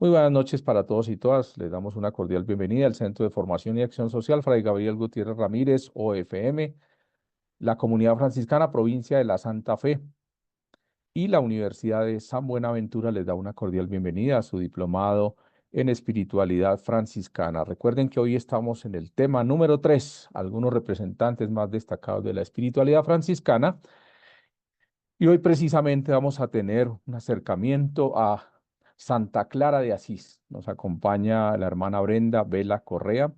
Muy buenas noches para todos y todas. Les damos una cordial bienvenida al Centro de Formación y Acción Social Fray Gabriel Gutiérrez Ramírez, OFM, la Comunidad Franciscana Provincia de la Santa Fe y la Universidad de San Buenaventura les da una cordial bienvenida a su diplomado en Espiritualidad Franciscana. Recuerden que hoy estamos en el tema número 3, algunos representantes más destacados de la espiritualidad franciscana. Y hoy precisamente vamos a tener un acercamiento a Santa Clara de Asís. Nos acompaña la hermana Brenda Vela Correa.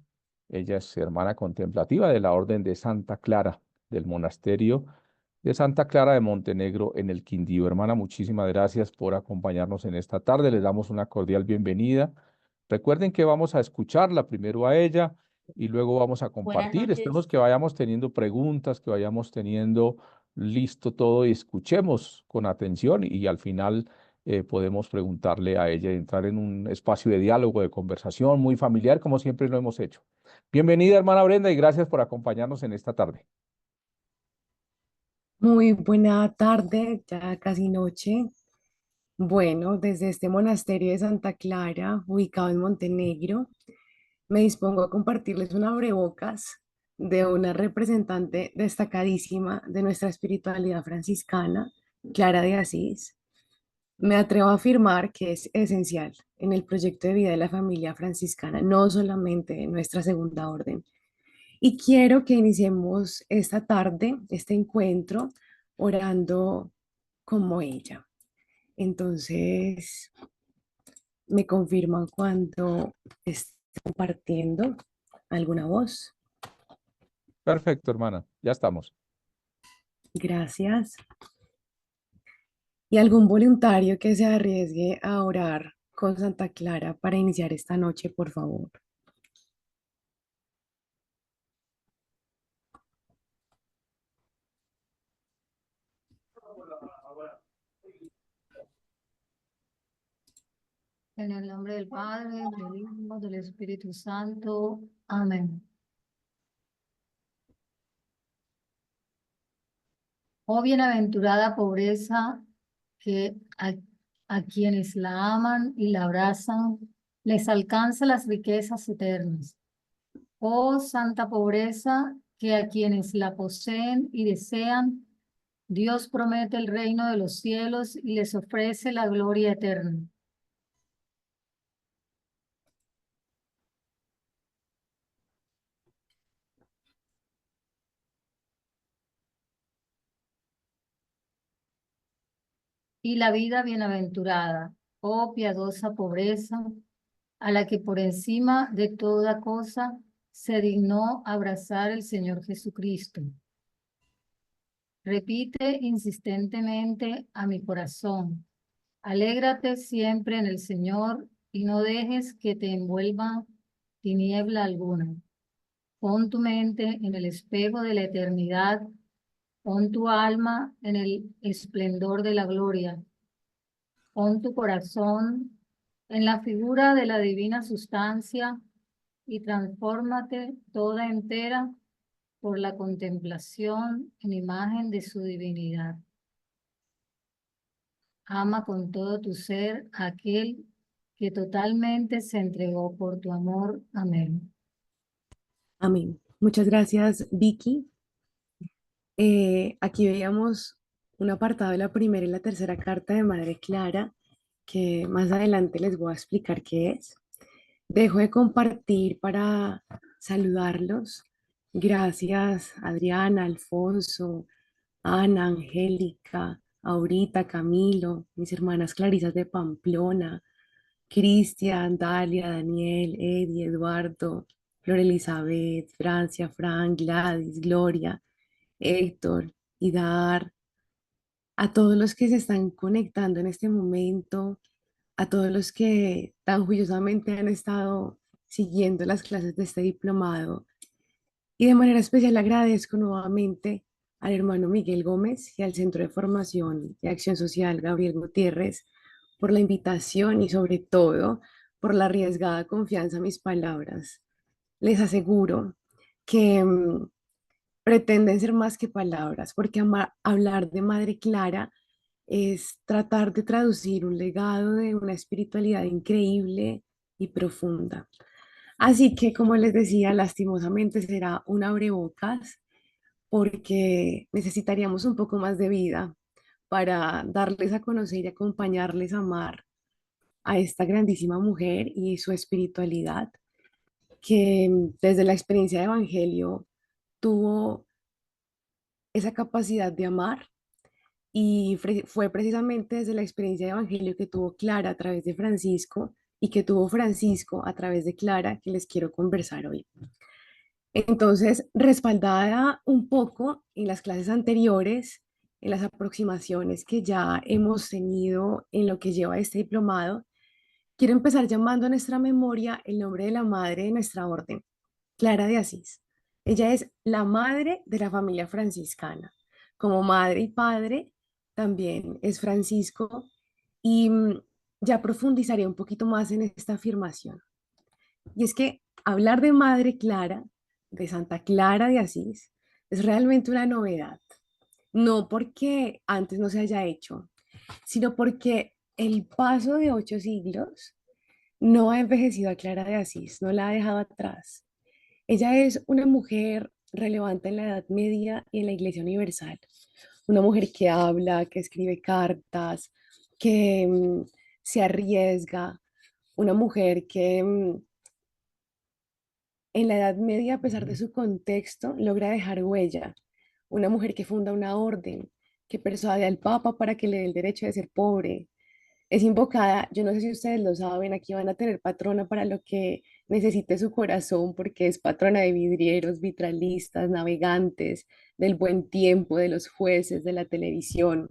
Ella es hermana contemplativa de la Orden de Santa Clara, del monasterio de Santa Clara de Montenegro en el Quindío. Hermana, muchísimas gracias por acompañarnos en esta tarde. Les damos una cordial bienvenida. Recuerden que vamos a escucharla primero a ella y luego vamos a Buenas compartir. Esperemos noches. que vayamos teniendo preguntas, que vayamos teniendo listo todo y escuchemos con atención y al final podemos preguntarle a ella y entrar en un espacio de diálogo, de conversación muy familiar, como siempre lo hemos hecho. Bienvenida, hermana Brenda, y gracias por acompañarnos en esta tarde. Muy buena tarde, ya casi noche. Bueno, desde este monasterio de Santa Clara, ubicado en Montenegro, me dispongo a compartirles un abrebocas de una representante destacadísima de nuestra espiritualidad franciscana, Clara de Asís. Me atrevo a afirmar que es esencial en el proyecto de vida de la familia franciscana, no solamente en nuestra segunda orden. Y quiero que iniciemos esta tarde, este encuentro, orando como ella. Entonces, me confirman cuando esté compartiendo alguna voz. Perfecto, hermana, ya estamos. Gracias. Y algún voluntario que se arriesgue a orar con Santa Clara para iniciar esta noche, por favor. En el nombre del Padre, del Hijo, del Espíritu Santo. Amén. Oh bienaventurada pobreza que a quienes la aman y la abrazan les alcanza las riquezas eternas. Oh santa pobreza que a quienes la poseen y desean, Dios promete el reino de los cielos y les ofrece la gloria eterna. Y la vida bienaventurada, oh piadosa pobreza, a la que por encima de toda cosa se dignó abrazar el Señor Jesucristo. Repite insistentemente a mi corazón, alégrate siempre en el Señor y no dejes que te envuelva tiniebla alguna. Pon tu mente en el espejo de la eternidad, pon tu alma en el esplendor de la gloria. Pon tu corazón en la figura de la divina sustancia y transfórmate toda entera por la contemplación en imagen de su divinidad. Ama con todo tu ser a aquel que totalmente se entregó por tu amor. Amén. Amén. Muchas gracias, Vicky. Aquí veíamos un apartado de la primera y la tercera carta de Madre Clara, que más adelante les voy a explicar qué es. Dejo de compartir para saludarlos. Gracias, Adriana, Alfonso, Ana, Angélica, Aurita, Camilo, mis hermanas Clarisas de Pamplona, Cristian, Dalia, Daniel, Eddie, Eduardo, Flor Elizabeth, Francia, Frank, Gladys, Gloria, Héctor, Idar, a todos los que se están conectando en este momento, a todos los que tan juiciosamente han estado siguiendo las clases de este diplomado. Y de manera especial agradezco nuevamente al hermano Miguel Gómez y al Centro de Formación y Acción Social Gabriel Gutiérrez por la invitación y sobre todo por la arriesgada confianza en mis palabras. Les aseguro que pretenden ser más que palabras, porque hablar de Madre Clara es tratar de traducir un legado de una espiritualidad increíble y profunda. Así que, como les decía, lastimosamente será un abrebocas porque necesitaríamos un poco más de vida para darles a conocer y acompañarles a amar a esta grandísima mujer y su espiritualidad, que desde la experiencia de Evangelio tuvo esa capacidad de amar y fue precisamente desde la experiencia de Evangelio que tuvo Clara a través de Francisco y que tuvo Francisco a través de Clara que les quiero conversar hoy. Entonces, respaldada un poco en las clases anteriores, en las aproximaciones que ya hemos tenido en lo que lleva este diplomado, quiero empezar llamando a nuestra memoria el nombre de la madre de nuestra orden, Clara de Asís. Ella es la madre de la familia franciscana. Como madre y padre, también es Francisco y ya profundizaré un poquito más en esta afirmación. Y es que hablar de Madre Clara, de Santa Clara de Asís, es realmente una novedad. No porque antes no se haya hecho, sino porque el paso de 8 siglos no ha envejecido a Clara de Asís, no la ha dejado atrás. Ella es una mujer relevante en la Edad Media y en la Iglesia Universal. Una mujer que habla, que escribe cartas, que se arriesga. Una mujer que en la Edad Media, a pesar de su contexto, logra dejar huella. Una mujer que funda una orden, que persuade al Papa para que le dé el derecho de ser pobre. Es invocada, yo no sé si ustedes lo saben, aquí van a tener patrona para lo que necesite su corazón, porque es patrona de vidrieros, vitralistas, navegantes, del buen tiempo, de los jueces, de la televisión.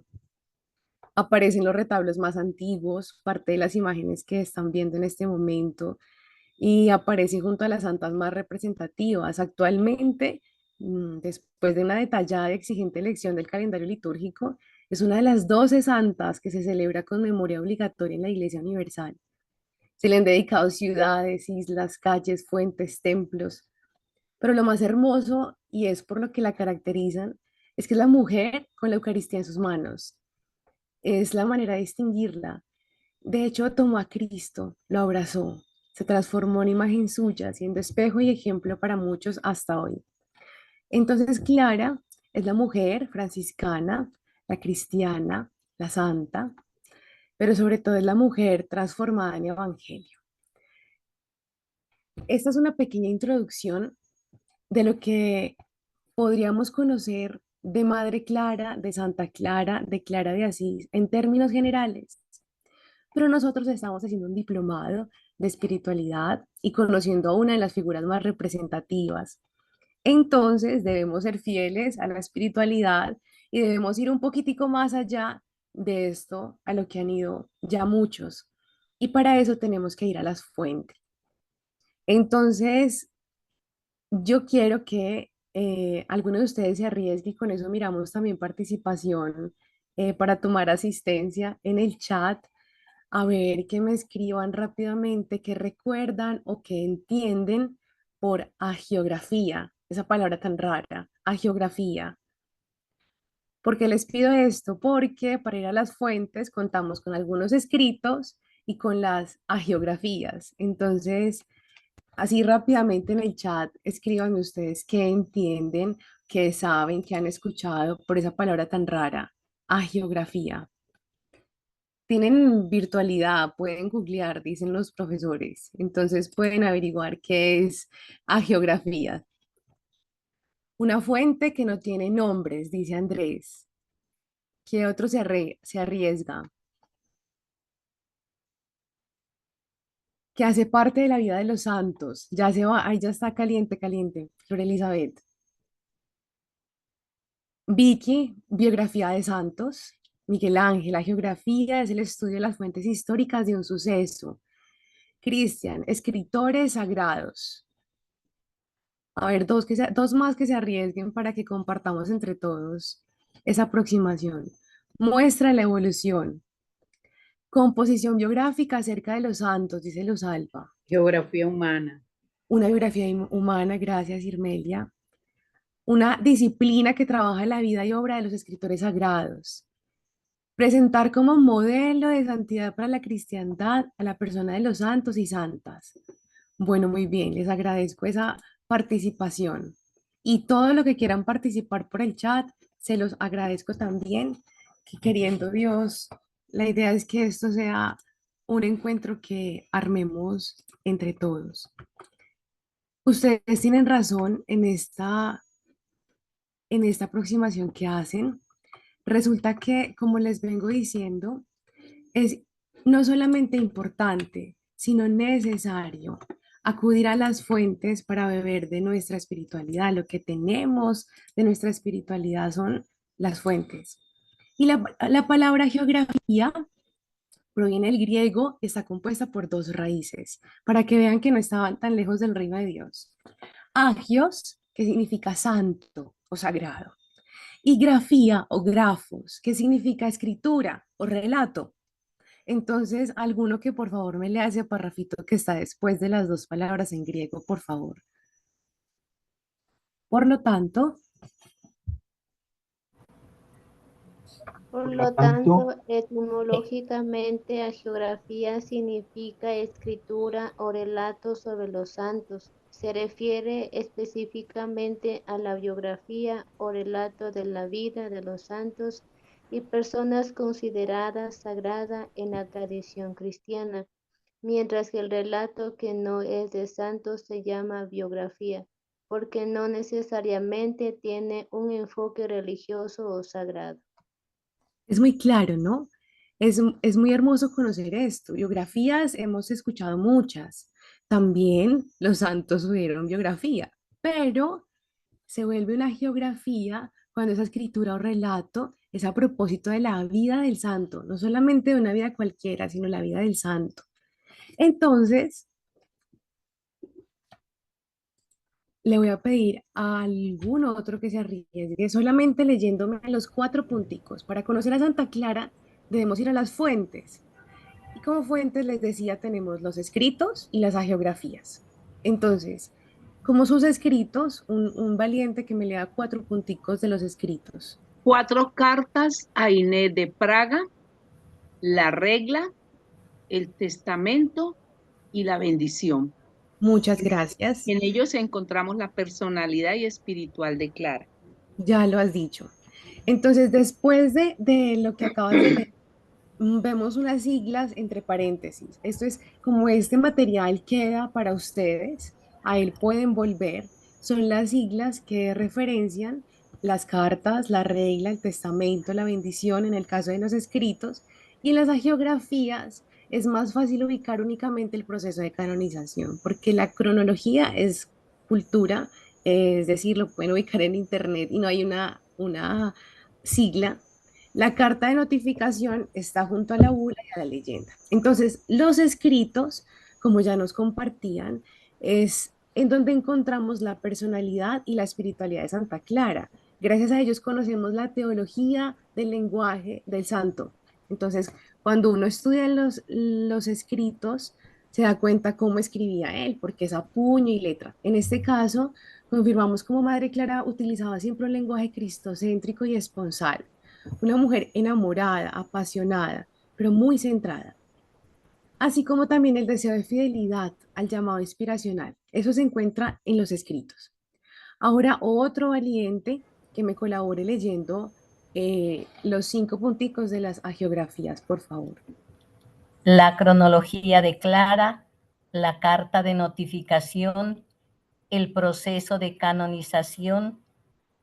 Aparecen los retablos más antiguos, parte de las imágenes que están viendo en este momento y aparece junto a las santas más representativas. Actualmente, después de una detallada y exigente elección del calendario litúrgico, es una de las 12 santas que se celebra con memoria obligatoria en la Iglesia Universal. Se le han dedicado ciudades, islas, calles, fuentes, templos, pero lo más hermoso, y es por lo que la caracterizan, es que es la mujer con la Eucaristía en sus manos. Es la manera de distinguirla. De hecho, tomó a Cristo, lo abrazó, se transformó en imagen suya, siendo espejo y ejemplo para muchos hasta hoy. Entonces, Clara es la mujer franciscana, la cristiana, la santa, pero sobre todo es la mujer transformada en evangelio. Esta es una pequeña introducción de lo que podríamos conocer de Madre Clara, de Santa Clara, de Clara de Asís, en términos generales. Pero nosotros estamos haciendo un diplomado de espiritualidad y conociendo a una de las figuras más representativas. Entonces debemos ser fieles a la espiritualidad y debemos ir un poquitico más allá de esto, a lo que han ido ya muchos. Y para eso tenemos que ir a las fuentes. Entonces, yo quiero que alguno de ustedes se arriesgue y con eso miramos también participación para tomar asistencia en el chat. A ver, que me escriban rápidamente qué recuerdan o qué entienden por agiografía, esa palabra tan rara, agiografía. ¿Por qué les pido esto? Porque para ir a las fuentes contamos con algunos escritos y con las agiografías. Entonces, así rápidamente en el chat, escríbanme ustedes qué entienden, qué saben, qué han escuchado por esa palabra tan rara, agiografía. Tienen virtualidad, pueden googlear, dicen los profesores. Entonces pueden averiguar qué es agiografía. Una fuente que no tiene nombres, dice Andrés. ¿Qué otro se arriesga? Que hace parte de la vida de los santos. Ya se va, ahí ya está caliente, caliente. Flor Elizabeth. Vicky, biografía de santos. Miguel Ángel, la geografía es el estudio de las fuentes históricas de un suceso. Cristian, escritores sagrados. A ver, dos más que se arriesguen para que compartamos entre todos esa aproximación. Muestra la evolución. Composición biográfica acerca de los santos, dice Luz Alba. Geografía humana. Una biografía humana, gracias Irmelia. Una disciplina que trabaja la vida y obra de los escritores sagrados. Presentar como modelo de santidad para la cristiandad a la persona de los santos y santas. Bueno, muy bien, les agradezco esa participación. Y todo lo que quieran participar por el chat, se los agradezco también, que queriendo Dios, la idea es que esto sea un encuentro que armemos entre todos. Ustedes tienen razón en esta aproximación que hacen. Resulta que, como les vengo diciendo, es no solamente importante, sino necesario acudir a las fuentes para beber de nuestra espiritualidad. Lo que tenemos de nuestra espiritualidad son las fuentes. Y la palabra geografía proviene del griego, está compuesta por dos raíces, para que vean que no estaban tan lejos del reino de Dios. Agios, que significa santo o sagrado, y grafía o grafos, que significa escritura o relato. Entonces, alguno que por favor me lea ese parrafito que está después de las dos palabras en griego, por favor. Por lo tanto, Por Por lo lo tanto, tanto, etimológicamente, geografía significa escritura o relato sobre los santos. Se refiere específicamente a la biografía o relato de la vida de los santos y personas consideradas sagradas en la tradición cristiana, mientras que el relato que no es de santos se llama biografía, porque no necesariamente tiene un enfoque religioso o sagrado. es muy claro, ¿no? Es muy hermoso conocer esto. Biografías hemos escuchado muchas. También los santos tuvieron biografía, pero se vuelve una geografía cuando esa escritura o relato es a propósito de la vida del santo, no solamente de una vida cualquiera, sino la vida del santo. Entonces, le voy a pedir a algún otro que se arriesgue solamente leyéndome los cuatro punticos. Para conocer a Santa Clara debemos ir a las fuentes. Y como fuentes les decía, tenemos los escritos y las hagiografías. Entonces, como sus escritos, un valiente que me lea cuatro punticos de los escritos. 4 cartas a Inés de Praga, la regla, el testamento y la bendición. Muchas gracias. En ellos encontramos la personalidad y espiritual de Clara. Ya lo has dicho. Entonces, después de lo que acabas de leer, vemos unas siglas entre paréntesis. Esto es como este material queda para ustedes, a él pueden volver. Son las siglas que referencian las cartas, la regla, el testamento, la bendición en el caso de los escritos. Y en las hagiografías es más fácil ubicar únicamente el proceso de canonización, porque la cronología es cultura, es decir, lo pueden ubicar en internet y no hay una sigla. La carta de notificación está junto a la bula y a la leyenda. Entonces, los escritos, como ya nos compartían, es en donde encontramos la personalidad y la espiritualidad de Santa Clara. Gracias a ellos conocemos la teología del lenguaje del santo. Entonces, cuando uno estudia los escritos, se da cuenta cómo escribía él, porque es a puño y letra. En este caso, confirmamos cómo Madre Clara utilizaba siempre un lenguaje cristocéntrico y esponsal, una mujer enamorada, apasionada, pero muy centrada, así como también el deseo de fidelidad al llamado inspiracional. Eso se encuentra en los escritos. Ahora, otro valiente que me colabore leyendo los 5 punticos de las hagiografías, por favor. La cronología de Clara, la carta de notificación, el proceso de canonización,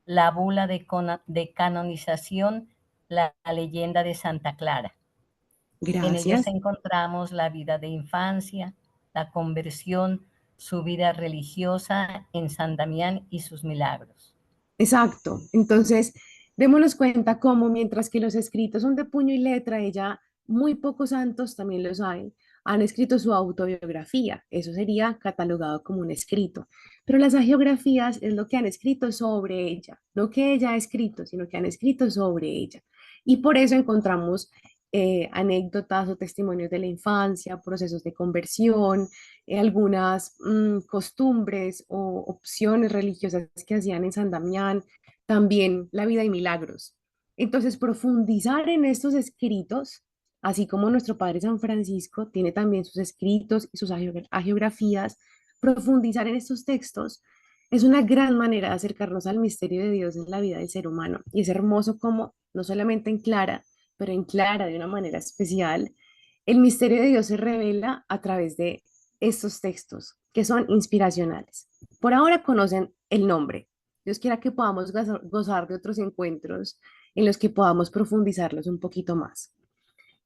la bula de canonización, la leyenda de Santa Clara. En ellos Gracias. encontramos la vida de infancia, la conversión, su vida religiosa en San Damián y sus milagros. Exacto. Entonces, démonos cuenta cómo mientras que los escritos son de puño y letra, ella, muy pocos santos también los hay, han escrito su autobiografía. Eso sería catalogado como un escrito. Pero las hagiografías es lo que han escrito sobre ella, no que ella ha escrito, sino que han escrito sobre ella. Y por eso encontramos anécdotas o testimonios de la infancia, procesos de conversión, algunas costumbres o opciones religiosas que hacían en San Damián, también la vida y milagros. Entonces, profundizar en estos escritos, así como nuestro Padre San Francisco tiene también sus escritos y sus hagiografías, profundizar en estos textos es una gran manera de acercarnos al misterio de Dios en la vida del ser humano. Y es hermoso como, no solamente en Clara, pero en Clara de una manera especial, el misterio de Dios se revela a través de estos textos que son inspiracionales. Por ahora conocen el nombre. Dios quiera que podamos gozar de otros encuentros en los que podamos profundizarlos un poquito más.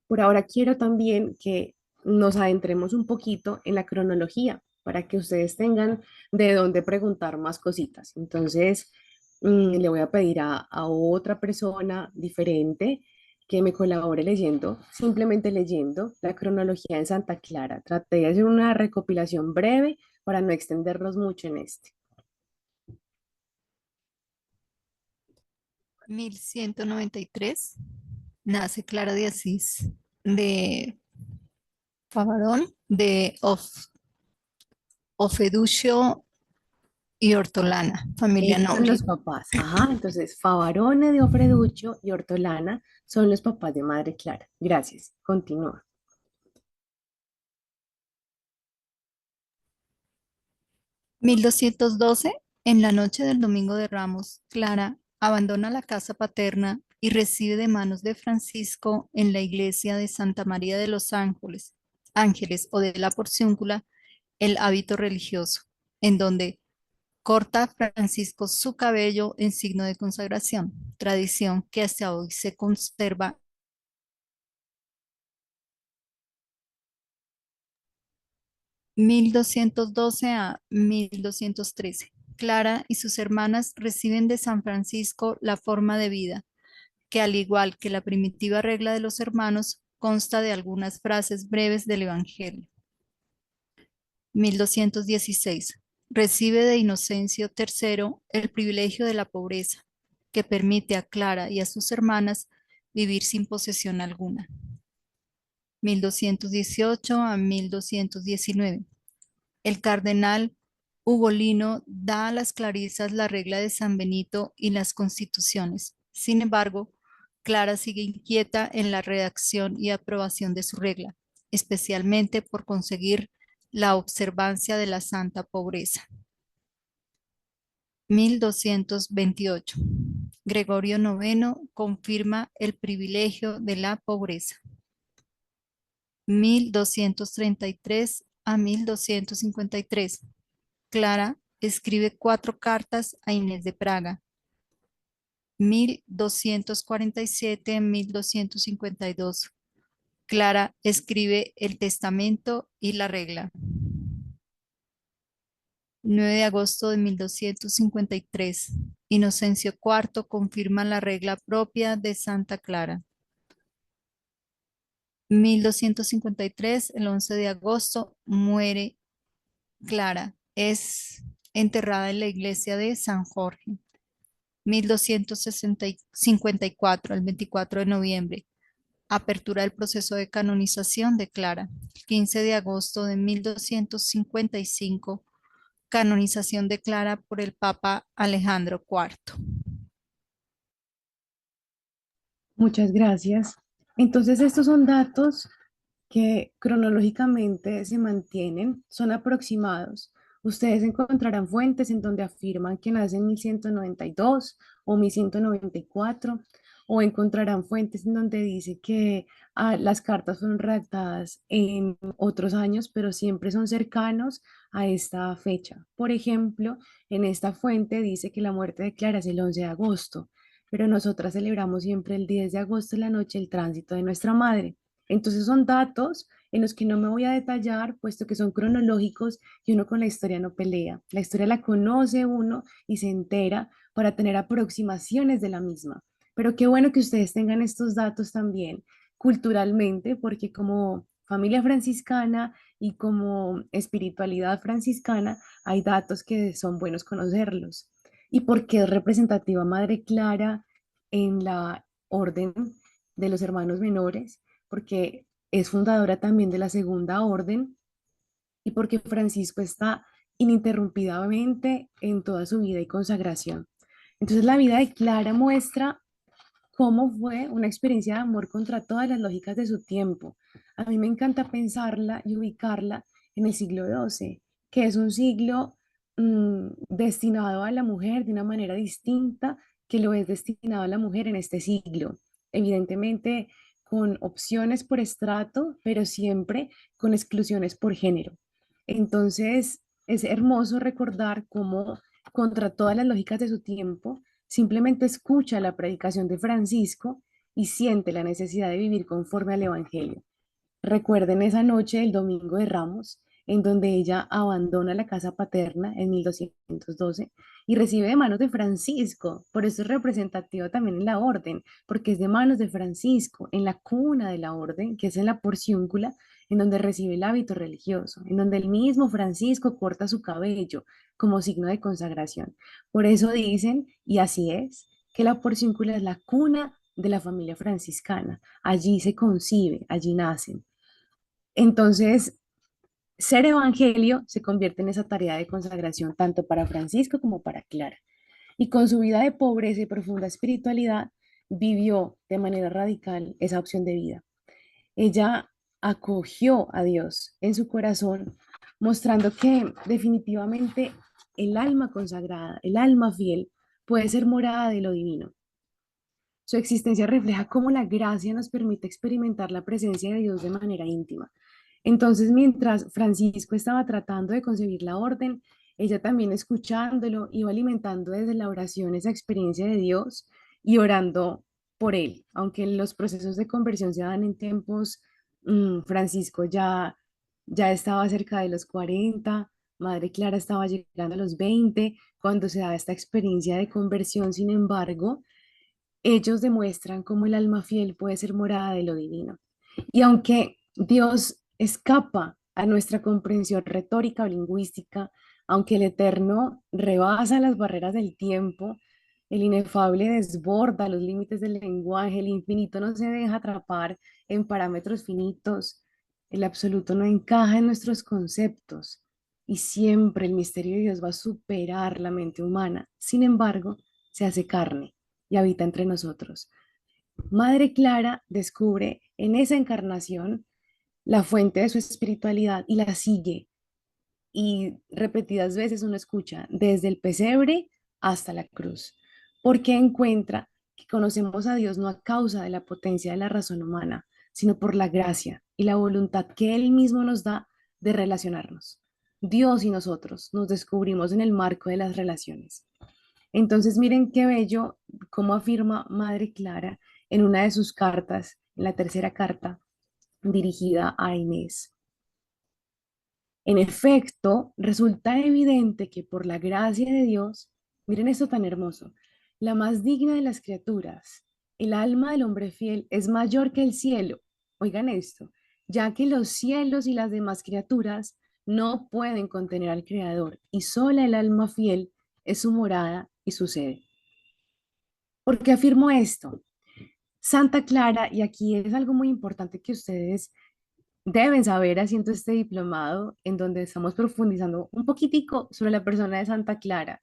Por ahora quiero también que nos adentremos un poquito en la cronología para que ustedes tengan de dónde preguntar más cositas. Entonces, le voy a pedir a otra persona diferente que me colabore leyendo, simplemente leyendo la cronología en Santa Clara. Traté de hacer una recopilación breve para no extendernos mucho en este. 1193 nace Clara de Asís de Favarón de Ofeducio y Hortolana, familia Ellos son noble. los papás. Ajá, entonces Favarone de Ofreducho y Hortolana son los papás de Madre Clara. Gracias. Continúa. 1212, en la noche del Domingo de Ramos, Clara abandona la casa paterna y recibe de manos de Francisco en la iglesia de Santa María de los Ángeles o de la Porciúncula el hábito religioso, en donde corta Francisco su cabello en signo de consagración, tradición que hasta hoy se conserva. (1212 a 1213). Clara y sus hermanas reciben de San Francisco la forma de vida, que al igual que la primitiva regla de los hermanos, consta de algunas frases breves del Evangelio. 1216. Recibe de Inocencio III el privilegio de la pobreza, que permite a Clara y a sus hermanas vivir sin posesión alguna. 1218 a 1219. El cardenal Ugolino da a las clarisas la regla de San Benito y las constituciones. Sin embargo, Clara sigue inquieta en la redacción y aprobación de su regla, especialmente por conseguir la observancia de la santa pobreza. 1228. Gregorio IX confirma el privilegio de la pobreza. 1233 a 1253. Clara escribe 4 cartas a Inés de Praga. 1247 a 1252. Clara escribe el testamento y la regla. 9 de agosto de 1253. Inocencio IV confirma la regla propia de Santa Clara. 1253, el 11 de agosto, muere Clara. Es enterrada en la iglesia de San Jorge. 1254, el 24 de noviembre. Apertura del proceso de canonización de Clara. 15 de agosto de 1255. Canonización de Clara por el Papa Alejandro IV. Muchas gracias. Entonces, estos son datos que cronológicamente se mantienen, son aproximados. Ustedes encontrarán fuentes en donde afirman que nace en 1192 o 1194, o encontrarán fuentes en donde dice que las cartas fueron redactadas en otros años, pero siempre son cercanos a esta fecha. Por ejemplo, en esta fuente dice que la muerte de Clara es el 11 de agosto, pero nosotras celebramos siempre el 10 de agosto en la noche el tránsito de nuestra madre. Entonces son datos en los que no me voy a detallar, puesto que son cronológicos y uno con la historia no pelea. La historia la conoce uno y se entera para tener aproximaciones de la misma. Pero qué bueno que ustedes tengan estos datos también culturalmente, porque como familia franciscana y como espiritualidad franciscana hay datos que son buenos conocerlos. Y porque es representativa Madre Clara en la orden de los hermanos menores, porque es fundadora también de la Segunda Orden y porque Francisco está ininterrumpidamente en toda su vida y consagración. Entonces la vida de Clara muestra cómo fue una experiencia de amor contra todas las lógicas de su tiempo. A mí me encanta pensarla y ubicarla en el siglo XII, que es un siglo destinado a la mujer de una manera distinta que lo es destinado a la mujer en este siglo. Evidentemente con opciones por estrato, pero siempre con exclusiones por género. Entonces, es hermoso recordar cómo, contra todas las lógicas de su tiempo, simplemente escucha la predicación de Francisco y siente la necesidad de vivir conforme al Evangelio. Recuerden esa noche del Domingo de Ramos, en donde ella abandona la casa paterna en 1212 y recibe de manos de Francisco. Por eso es representativo también en la orden, porque es de manos de Francisco, en la cuna de la orden, que es en la porciúncula, en donde recibe el hábito religioso, en donde el mismo Francisco corta su cabello como signo de consagración. Por eso dicen, y así es, que la porciúncula es la cuna de la familia franciscana. Allí se concibe, allí nacen. Entonces, ser evangelio se convierte en esa tarea de consagración tanto para Francisco como para Clara. Y con su vida de pobreza y profunda espiritualidad, vivió de manera radical esa opción de vida. Ella acogió a Dios en su corazón, mostrando que definitivamente el alma consagrada, el alma fiel, puede ser morada de lo divino. Su existencia refleja cómo la gracia nos permite experimentar la presencia de Dios de manera íntima. Entonces, mientras Francisco estaba tratando de concebir la orden, ella también escuchándolo, iba alimentando desde la oración esa experiencia de Dios y orando por él. Aunque los procesos de conversión se dan en tiempos, Francisco ya estaba cerca de los 40, Madre Clara estaba llegando a los 20, cuando se da esta experiencia de conversión. Sin embargo, ellos demuestran cómo el alma fiel puede ser morada de lo divino. Y aunque Dios escapa a nuestra comprensión retórica o lingüística, aunque el eterno rebasa las barreras del tiempo, el inefable desborda los límites del lenguaje, el infinito no se deja atrapar en parámetros finitos, el absoluto no encaja en nuestros conceptos y siempre el misterio de Dios va a superar la mente humana. Sin embargo, se hace carne y habita entre nosotros. Madre Clara descubre en esa encarnación la fuente de su espiritualidad y la sigue. Y repetidas veces uno escucha desde el pesebre hasta la cruz, porque encuentra que conocemos a Dios no a causa de la potencia de la razón humana, sino por la gracia y la voluntad que Él mismo nos da de relacionarnos. Dios y nosotros nos descubrimos en el marco de las relaciones. Entonces, miren qué bello cómo afirma Madre Clara en una de sus cartas, en la tercera carta dirigida a Inés. En efecto, resulta evidente que por la gracia de Dios, miren esto tan hermoso, la más digna de las criaturas, el alma del hombre fiel es mayor que el cielo. Oigan esto, ya que los cielos y las demás criaturas no pueden contener al Creador y sola el alma fiel es su morada y su sede. ¿Por qué afirmo esto? Santa Clara, y aquí es algo muy importante que ustedes deben saber haciendo este diplomado en donde estamos profundizando un poquitico sobre la persona de Santa Clara.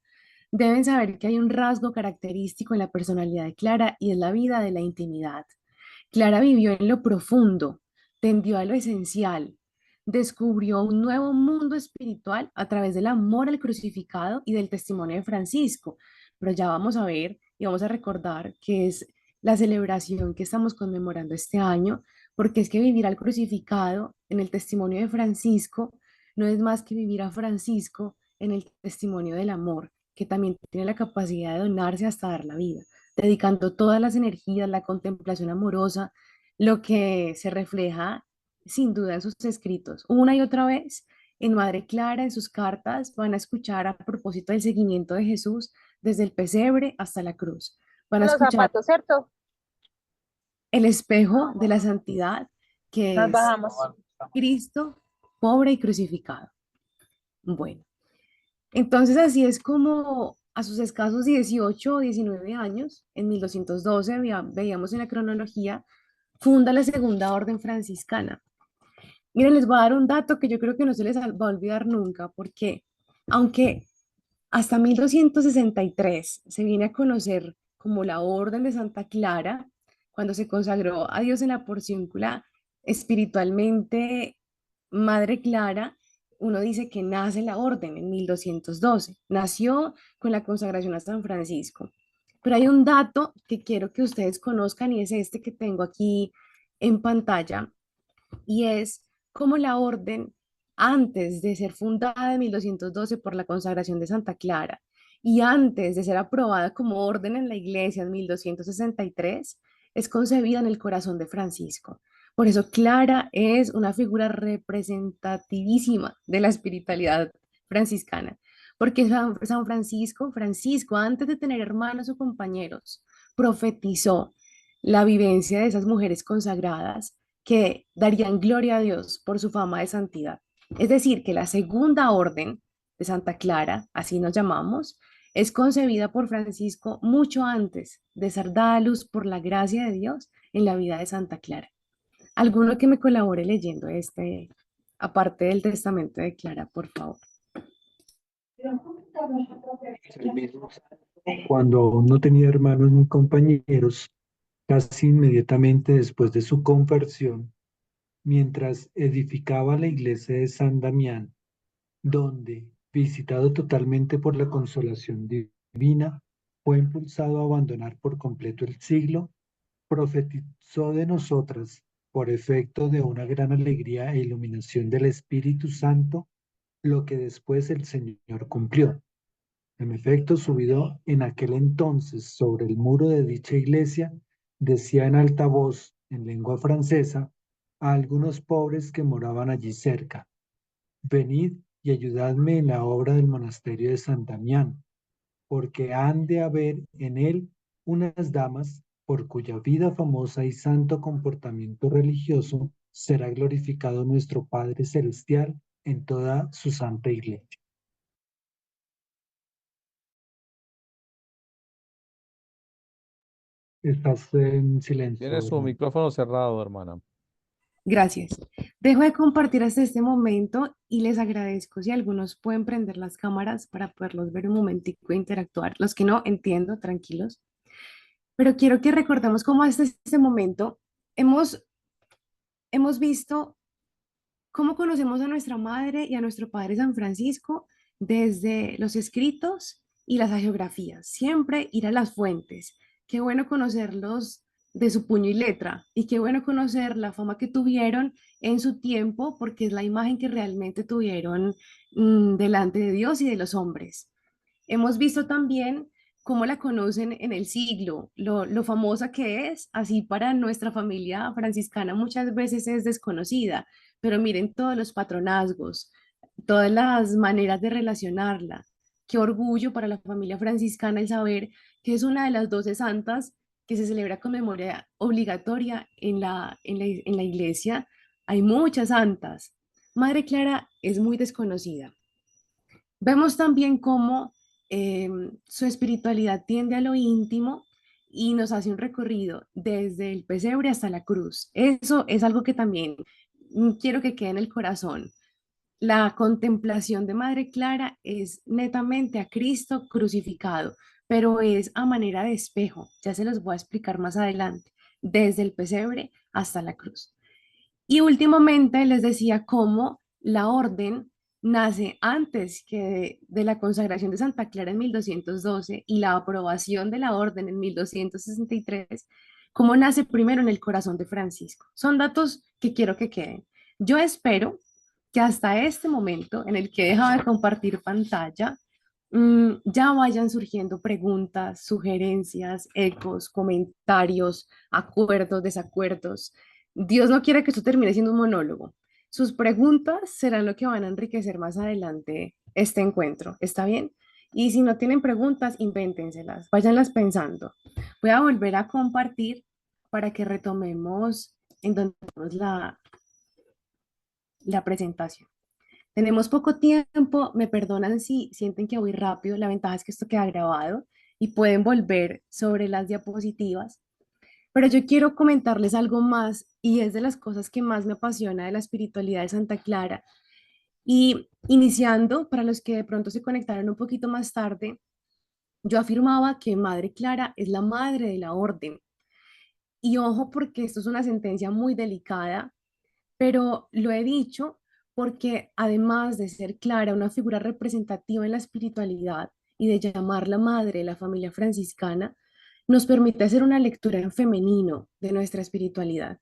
Deben saber que hay un rasgo característico en la personalidad de Clara y es la vida de la intimidad. Clara vivió en lo profundo, tendió a lo esencial, descubrió un nuevo mundo espiritual a través del amor al crucificado y del testimonio de Francisco. Pero ya vamos a ver y vamos a recordar que es la celebración que estamos conmemorando este año, porque es que vivir al crucificado en el testimonio de Francisco no es más que vivir a Francisco en el testimonio del amor, que también tiene la capacidad de donarse hasta dar la vida, dedicando todas las energías, la contemplación amorosa, lo que se refleja sin duda en sus escritos. Una y otra vez, en Madre Clara, en sus cartas, van a escuchar a propósito del seguimiento de Jesús desde el pesebre hasta la cruz. Van a Los escuchar zapatos, ¿cierto? el espejo de la santidad, que Nos es bajamos. Cristo, pobre y crucificado. Bueno, entonces así es como a sus escasos 18 o 19 años, en 1212, veíamos en la cronología, funda la Segunda Orden Franciscana. Miren, les voy a dar un dato que yo creo que no se les va a olvidar nunca, porque aunque hasta 1263 se viene a conocer como la Orden de Santa Clara, cuando se consagró a Dios en la porciúncula, espiritualmente, Madre Clara, uno dice que nace la orden en 1212, nació con la consagración a San Francisco. Pero hay un dato que quiero que ustedes conozcan y es este que tengo aquí en pantalla, y es cómo la orden, antes de ser fundada en 1212 por la consagración de Santa Clara y antes de ser aprobada como orden en la iglesia en 1263, es concebida en el corazón de Francisco. Por eso Clara es una figura representativísima de la espiritualidad franciscana, porque San Francisco, antes de tener hermanos o compañeros, profetizó la vivencia de esas mujeres consagradas que darían gloria a Dios por su fama de santidad. Es decir, que la segunda orden de Santa Clara, así nos llamamos, es concebida por Francisco mucho antes de ser dada a luz por la gracia de Dios en la vida de Santa Clara. ¿Alguno que me colabore leyendo aparte del testamento de Clara, por favor? El mismo cuando aún no tenía hermanos ni compañeros, casi inmediatamente después de su conversión, mientras edificaba la iglesia de San Damián, donde, visitado totalmente por la consolación divina, fue impulsado a abandonar por completo el siglo, profetizó de nosotras, por efecto de una gran alegría e iluminación del Espíritu Santo, lo que después el Señor cumplió. En efecto, subido en aquel entonces sobre el muro de dicha iglesia, decía en alta voz, en lengua francesa, a algunos pobres que moraban allí cerca: venid y ayudadme en la obra del monasterio de San Damián, porque han de haber en él unas damas por cuya vida famosa y santo comportamiento religioso será glorificado nuestro Padre Celestial en toda su santa iglesia. Estás en silencio, Tiene su hermano. micrófono cerrado, hermana. Gracias. Dejo de compartir hasta este momento y les agradezco si algunos pueden prender las cámaras para poderlos ver un momentico e interactuar. Los que no, entiendo, tranquilos. Pero quiero que recordemos cómo hasta este momento hemos visto cómo conocemos a nuestra madre y a nuestro padre San Francisco desde los escritos y las hagiografías. Siempre ir a las fuentes. Qué bueno conocerlos de su puño y letra y qué bueno conocer la fama que tuvieron en su tiempo porque es la imagen que realmente tuvieron delante de Dios y de los hombres. Hemos visto también cómo la conocen en el siglo, lo famosa que es, así para nuestra familia franciscana muchas veces es desconocida, pero miren todos los patronazgos, todas las maneras de relacionarla. Qué orgullo para la familia franciscana el saber que es una de las 12 santas que se celebra con memoria obligatoria en la iglesia. Hay muchas santas. Madre Clara es muy desconocida. Vemos también cómo su espiritualidad tiende a lo íntimo y nos hace un recorrido desde el pesebre hasta la cruz. Eso es algo que también quiero que quede en el corazón. La contemplación de Madre Clara es netamente a Cristo crucificado, pero es a manera de espejo. Ya se los voy a explicar más adelante, desde el pesebre hasta la cruz. Y últimamente les decía cómo la orden nace antes que de la consagración de Santa Clara en 1212 y la aprobación de la orden en 1263, cómo nace primero en el corazón de Francisco. Son datos que quiero que queden. Yo espero que hasta este momento en el que he dejado de compartir pantalla, ya vayan surgiendo preguntas, sugerencias, ecos, comentarios, acuerdos, desacuerdos. Dios no quiere que esto termine siendo un monólogo. Sus preguntas serán lo que van a enriquecer más adelante este encuentro. ¿Está bien? Y si no tienen preguntas, invéntenselas, váyanlas pensando. Voy a volver a compartir para que retomemos en donde tenemos la presentación. Tenemos poco tiempo, me perdonan si sienten que voy rápido, la ventaja es que esto queda grabado y pueden volver sobre las diapositivas. Pero yo quiero comentarles algo más y es de las cosas que más me apasiona de la espiritualidad de Santa Clara. Y iniciando, para los que de pronto se conectaron un poquito más tarde, Yo afirmaba que Madre Clara es la madre de la orden. Y ojo, porque esto es una sentencia muy delicada, pero lo he dicho porque además de ser Clara una figura representativa en la espiritualidad y de llamarla madre de la familia franciscana, nos permite hacer una lectura en femenino de nuestra espiritualidad.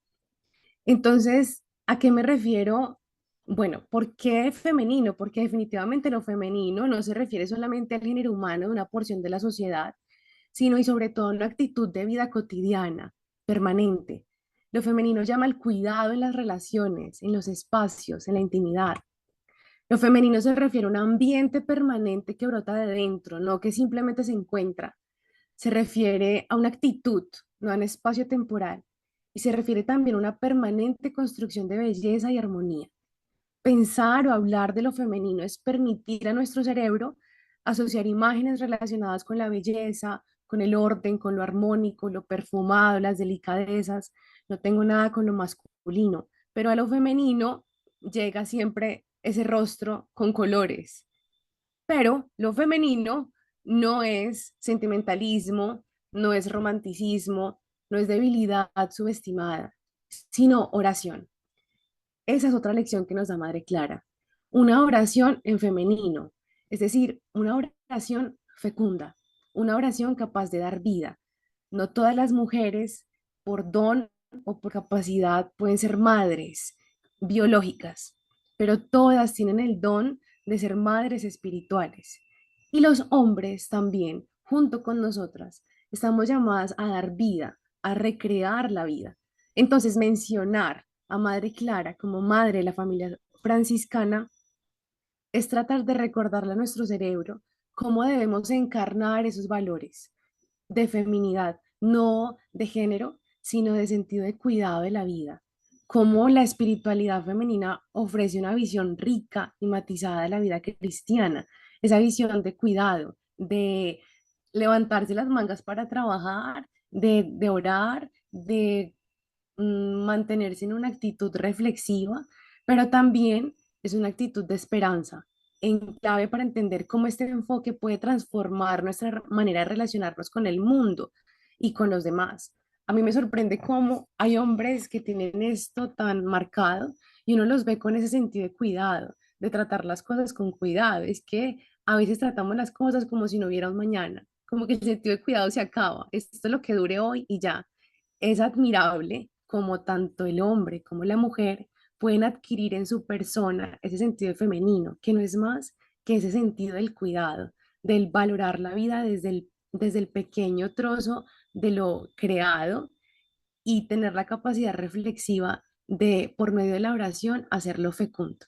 Entonces, ¿a qué me refiero? Bueno, ¿por qué femenino? Porque definitivamente lo femenino no se refiere solamente al género humano de una porción de la sociedad, sino y sobre todo a una actitud de vida cotidiana, permanente. Lo femenino llama al cuidado en las relaciones, en los espacios, en la intimidad. Lo femenino se refiere a un ambiente permanente que brota de dentro, no que simplemente se encuentra. Se refiere a una actitud, no a un espacio temporal. Y se refiere también a una permanente construcción de belleza y armonía. Pensar o hablar de lo femenino es permitir a nuestro cerebro asociar imágenes relacionadas con la belleza, con el orden, con lo armónico, lo perfumado, las delicadezas. No tengo nada con lo masculino, pero a lo femenino llega siempre ese rostro con colores. Pero lo femenino no es sentimentalismo, no es romanticismo, no es debilidad subestimada, sino oración. Esa es otra lección que nos da Madre Clara. Una oración en femenino, es decir, una oración fecunda, una oración capaz de dar vida. No todas las mujeres, por don o por capacidad, pueden ser madres biológicas, pero todas tienen el don de ser madres espirituales. Y los hombres también, junto con nosotras, estamos llamadas a dar vida, a recrear la vida. Entonces, mencionar a Madre Clara como madre de la familia franciscana es tratar de recordarle a nuestro cerebro cómo debemos encarnar esos valores de feminidad, no de género, sino de sentido de cuidado de la vida. Cómo la espiritualidad femenina ofrece una visión rica y matizada de la vida cristiana, esa visión de cuidado, de levantarse las mangas para trabajar, de orar, de mantenerse en una actitud reflexiva, pero también es una actitud de esperanza, en clave para entender cómo este enfoque puede transformar nuestra manera de relacionarnos con el mundo y con los demás. A mí me sorprende cómo hay hombres que tienen esto tan marcado y uno los ve con ese sentido de cuidado, de tratar las cosas con cuidado. Es que a veces tratamos las cosas como si no hubiera un mañana, como que el sentido de cuidado se acaba. Esto es lo que dure hoy y ya. Es admirable como tanto el hombre como la mujer pueden adquirir en su persona ese sentido femenino, que no es más que ese sentido del cuidado, del valorar la vida desde el pequeño trozo de lo creado y tener la capacidad reflexiva de, por medio de la oración, hacerlo fecundo.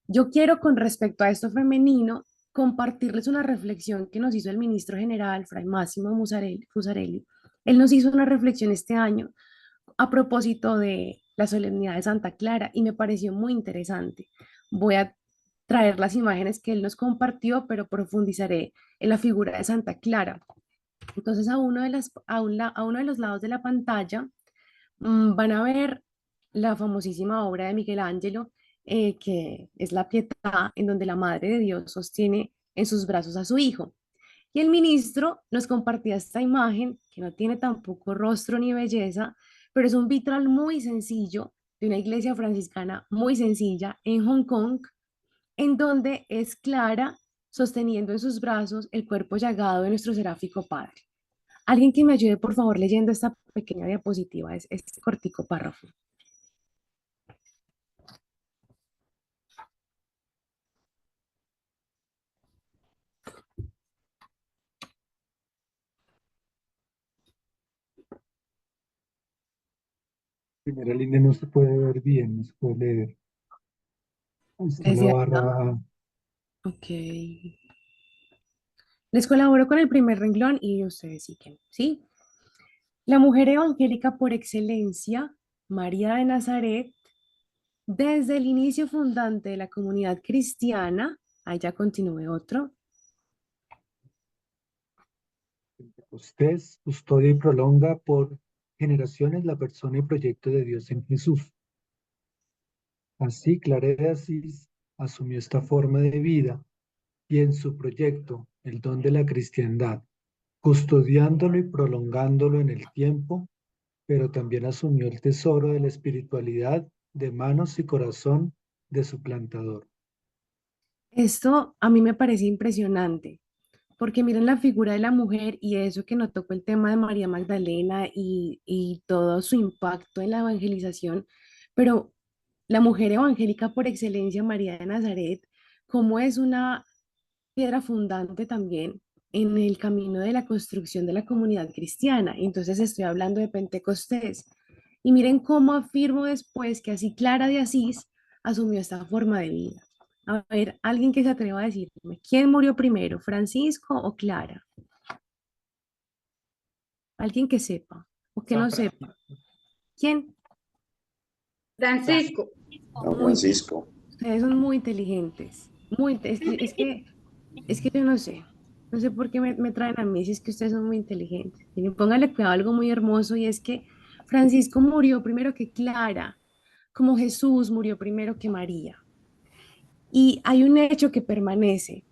Yo quiero, con respecto a esto femenino, compartirles una reflexión que nos hizo el ministro general, Fray Máximo Fusarelli. Él nos hizo una reflexión este año a propósito de la solemnidad de Santa Clara y me pareció muy interesante. Voy a traer las imágenes que él nos compartió, pero profundizaré en la figura de Santa Clara. Entonces, a uno de los lados de la pantalla van a ver la famosísima obra de Miguel Ángelo, que es la Pietà, en donde la Madre de Dios sostiene en sus brazos a su hijo. Y el ministro nos compartía esta imagen, que no tiene tampoco rostro ni belleza, pero es un vitral muy sencillo de una iglesia franciscana muy sencilla en Hong Kong, en donde es Clara sosteniendo en sus brazos el cuerpo llagado de nuestro seráfico Padre. Alguien que me ayude, por favor, leyendo esta pequeña diapositiva, es este cortico párrafo. Primera línea no se puede ver bien, no se puede leer. Ahí está Es la cierto. barra. Ok. Les colaboro con el primer renglón y ustedes siguen, ¿sí? La mujer evangélica por excelencia, María de Nazaret, desde el inicio fundante de la comunidad cristiana, allá continúe otro, Pentecostés custodia y prolonga por generaciones la persona y proyecto de Dios en Jesús. Así, Clara de Asís asumió esta forma de vida y en su proyecto el don de la cristiandad, custodiándolo y prolongándolo en el tiempo, pero también asumió el tesoro de la espiritualidad de manos y corazón de su plantador. Esto a mí me parece impresionante, porque miren la figura de la mujer y eso que nos tocó el tema de María Magdalena y todo su impacto en la evangelización, pero la mujer evangélica por excelencia, María de Nazaret, como es una piedra fundante también en el camino de la construcción de la comunidad cristiana. Entonces estoy hablando de Pentecostés. Y miren cómo afirmo después que así Clara de Asís asumió esta forma de vida. A ver, alguien que se atreva a decirme, ¿quién murió primero, Francisco o Clara? Alguien que sepa o que no sepa. ¿Quién? Francisco. Don Francisco. Ustedes son muy inteligentes. Es que yo no sé. No sé por qué me traen a mí si es que ustedes son muy inteligentes. Miren, pónganle cuidado a algo muy hermoso y es que Francisco murió primero que Clara, como Jesús murió primero que María. Y hay un hecho que permanece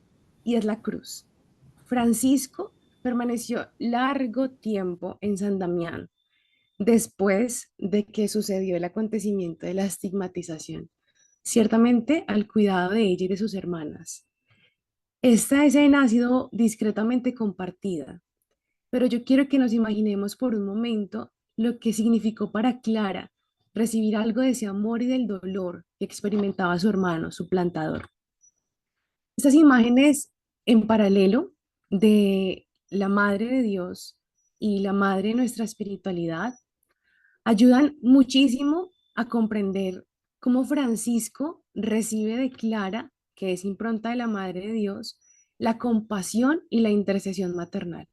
y es la cruz. Francisco permaneció largo tiempo en San Damián después de que sucedió el acontecimiento de la estigmatización, ciertamente al cuidado de ella y de sus hermanas. Esta escena ha sido discretamente compartida, pero yo quiero que nos imaginemos por un momento lo que significó para Clara recibir algo de ese amor y del dolor que experimentaba su hermano, su plantador. Estas imágenes en paralelo de la Madre de Dios y la Madre de nuestra espiritualidad ayudan muchísimo a comprender cómo Francisco recibe de Clara, que es impronta de la Madre de Dios, la compasión y la intercesión maternal.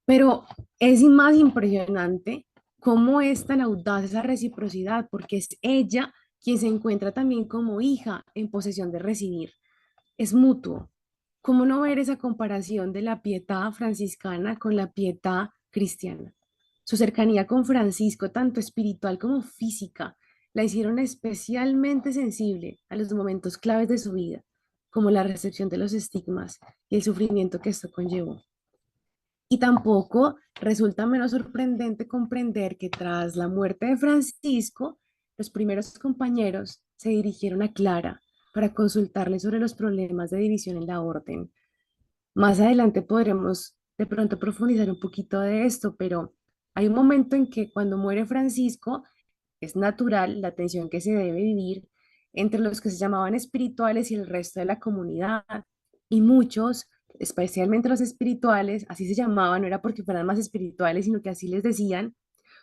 Pero es más impresionante cómo es tan audaz esa reciprocidad, porque es ella quien se encuentra también como hija en posesión de recibir. Es mutuo. ¿Cómo no ver esa comparación de la pietad franciscana con la pietad cristiana? Su cercanía con Francisco, tanto espiritual como física, la hicieron especialmente sensible a los momentos claves de su vida, como la recepción de los estigmas y el sufrimiento que esto conllevó. Y tampoco resulta menos sorprendente comprender que tras la muerte de Francisco, los primeros compañeros se dirigieron a Clara para consultarle sobre los problemas de división en la orden. Más adelante podremos de pronto profundizar un poquito de esto, pero hay un momento en que cuando muere Francisco, es natural la tensión que se debe vivir entre los que se llamaban espirituales y el resto de la comunidad. Y muchos, especialmente los espirituales, así se llamaban, no era porque fueran más espirituales, sino que así les decían,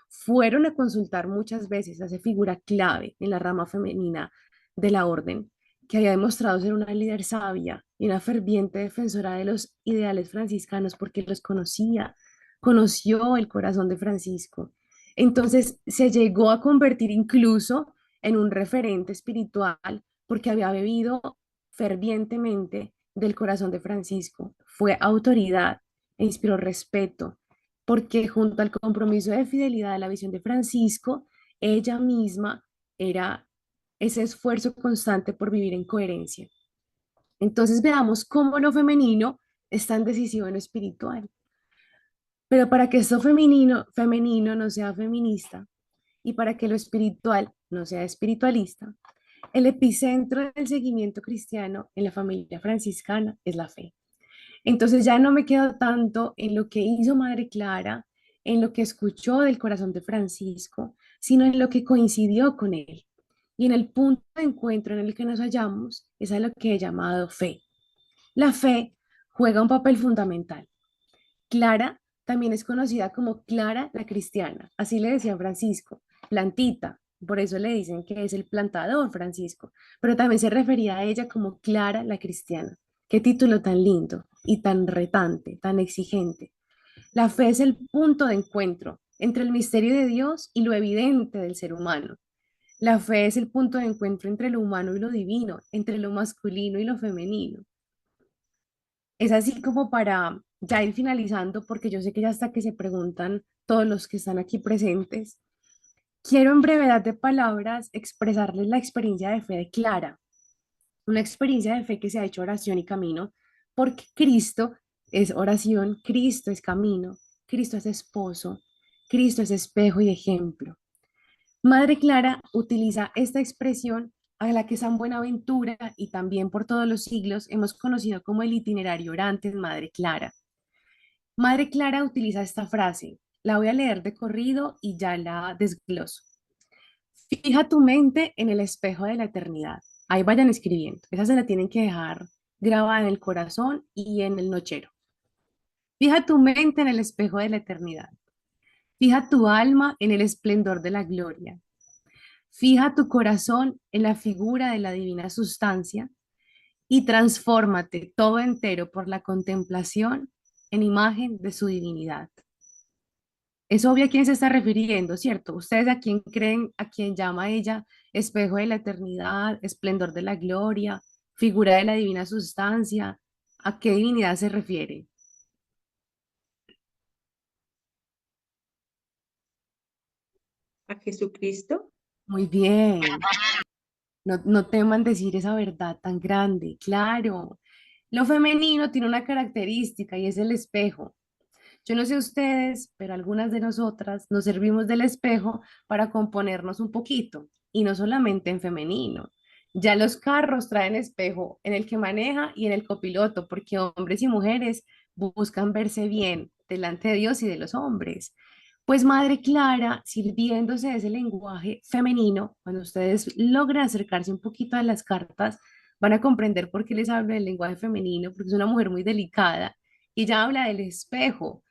fueron a consultar muchas veces a esa figura clave en la rama femenina de la orden, que había demostrado ser una líder sabia y una ferviente defensora de los ideales franciscanos porque los conocía, conoció el corazón de Francisco. Entonces se llegó a convertir incluso en un referente espiritual porque había bebido fervientemente del corazón de Francisco. Fue autoridad e inspiró respeto porque junto al compromiso de fidelidad a la visión de Francisco, ella misma era ese esfuerzo constante por vivir en coherencia. Entonces veamos cómo lo femenino es tan decisivo en lo espiritual. Pero para que esto femenino no sea feminista y para que lo espiritual no sea espiritualista, el epicentro del seguimiento cristiano en la familia franciscana es la fe. Entonces ya no me quedo tanto en lo que hizo Madre Clara, en lo que escuchó del corazón de Francisco, sino en lo que coincidió con él. Y en el punto de encuentro en el que nos hallamos es a lo que he llamado fe. La fe juega un papel fundamental. Clara también es conocida como Clara la cristiana, así le decía Francisco, plantita, por eso le dicen que es el plantador Francisco, pero también se refería a ella como Clara la cristiana. Qué título tan lindo y tan retante, tan exigente. La fe es el punto de encuentro entre el misterio de Dios y lo evidente del ser humano. La fe es el punto de encuentro entre lo humano y lo divino, entre lo masculino y lo femenino. Es así como para ya ir finalizando, porque yo sé que ya hasta que se preguntan todos los que están aquí presentes, quiero en brevedad de palabras expresarles la experiencia de fe de Clara, una experiencia de fe que se ha hecho oración y camino, porque Cristo es oración, Cristo es camino, Cristo es esposo, Cristo es espejo y ejemplo. Madre Clara utiliza esta expresión a la que San Buenaventura y también por todos los siglos hemos conocido como el itinerario orante en Madre Clara. Madre Clara utiliza esta frase, la voy a leer de corrido y ya la desgloso. Fija tu mente en el espejo de la eternidad. Ahí vayan escribiendo. Esa se la tienen que dejar grabada en el corazón y en el nochero. Fija tu mente en el espejo de la eternidad. Fija tu alma en el esplendor de la gloria. Fija tu corazón en la figura de la divina sustancia y transfórmate todo entero por la contemplación en imagen de su divinidad. Es obvio a quién se está refiriendo, ¿cierto? ¿Ustedes a quién creen, a quién llama ella espejo de la eternidad, esplendor de la gloria, figura de la divina sustancia? ¿A qué divinidad se refiere? A Jesucristo. Muy bien. No teman decir esa verdad tan grande, claro. Lo femenino tiene una característica y es el espejo. Yo no sé ustedes, pero algunas de nosotras nos servimos del espejo para componernos un poquito y no solamente en femenino. Ya los carros traen espejo en el que maneja y en el copiloto, porque hombres y mujeres buscan verse bien delante de Dios y de los hombres. Pues Madre Clara, sirviéndose de ese lenguaje femenino, cuando ustedes logran acercarse un poquito a las cartas, van a comprender por qué les hablo del lenguaje femenino, porque es una mujer muy delicada y ella habla del espejo,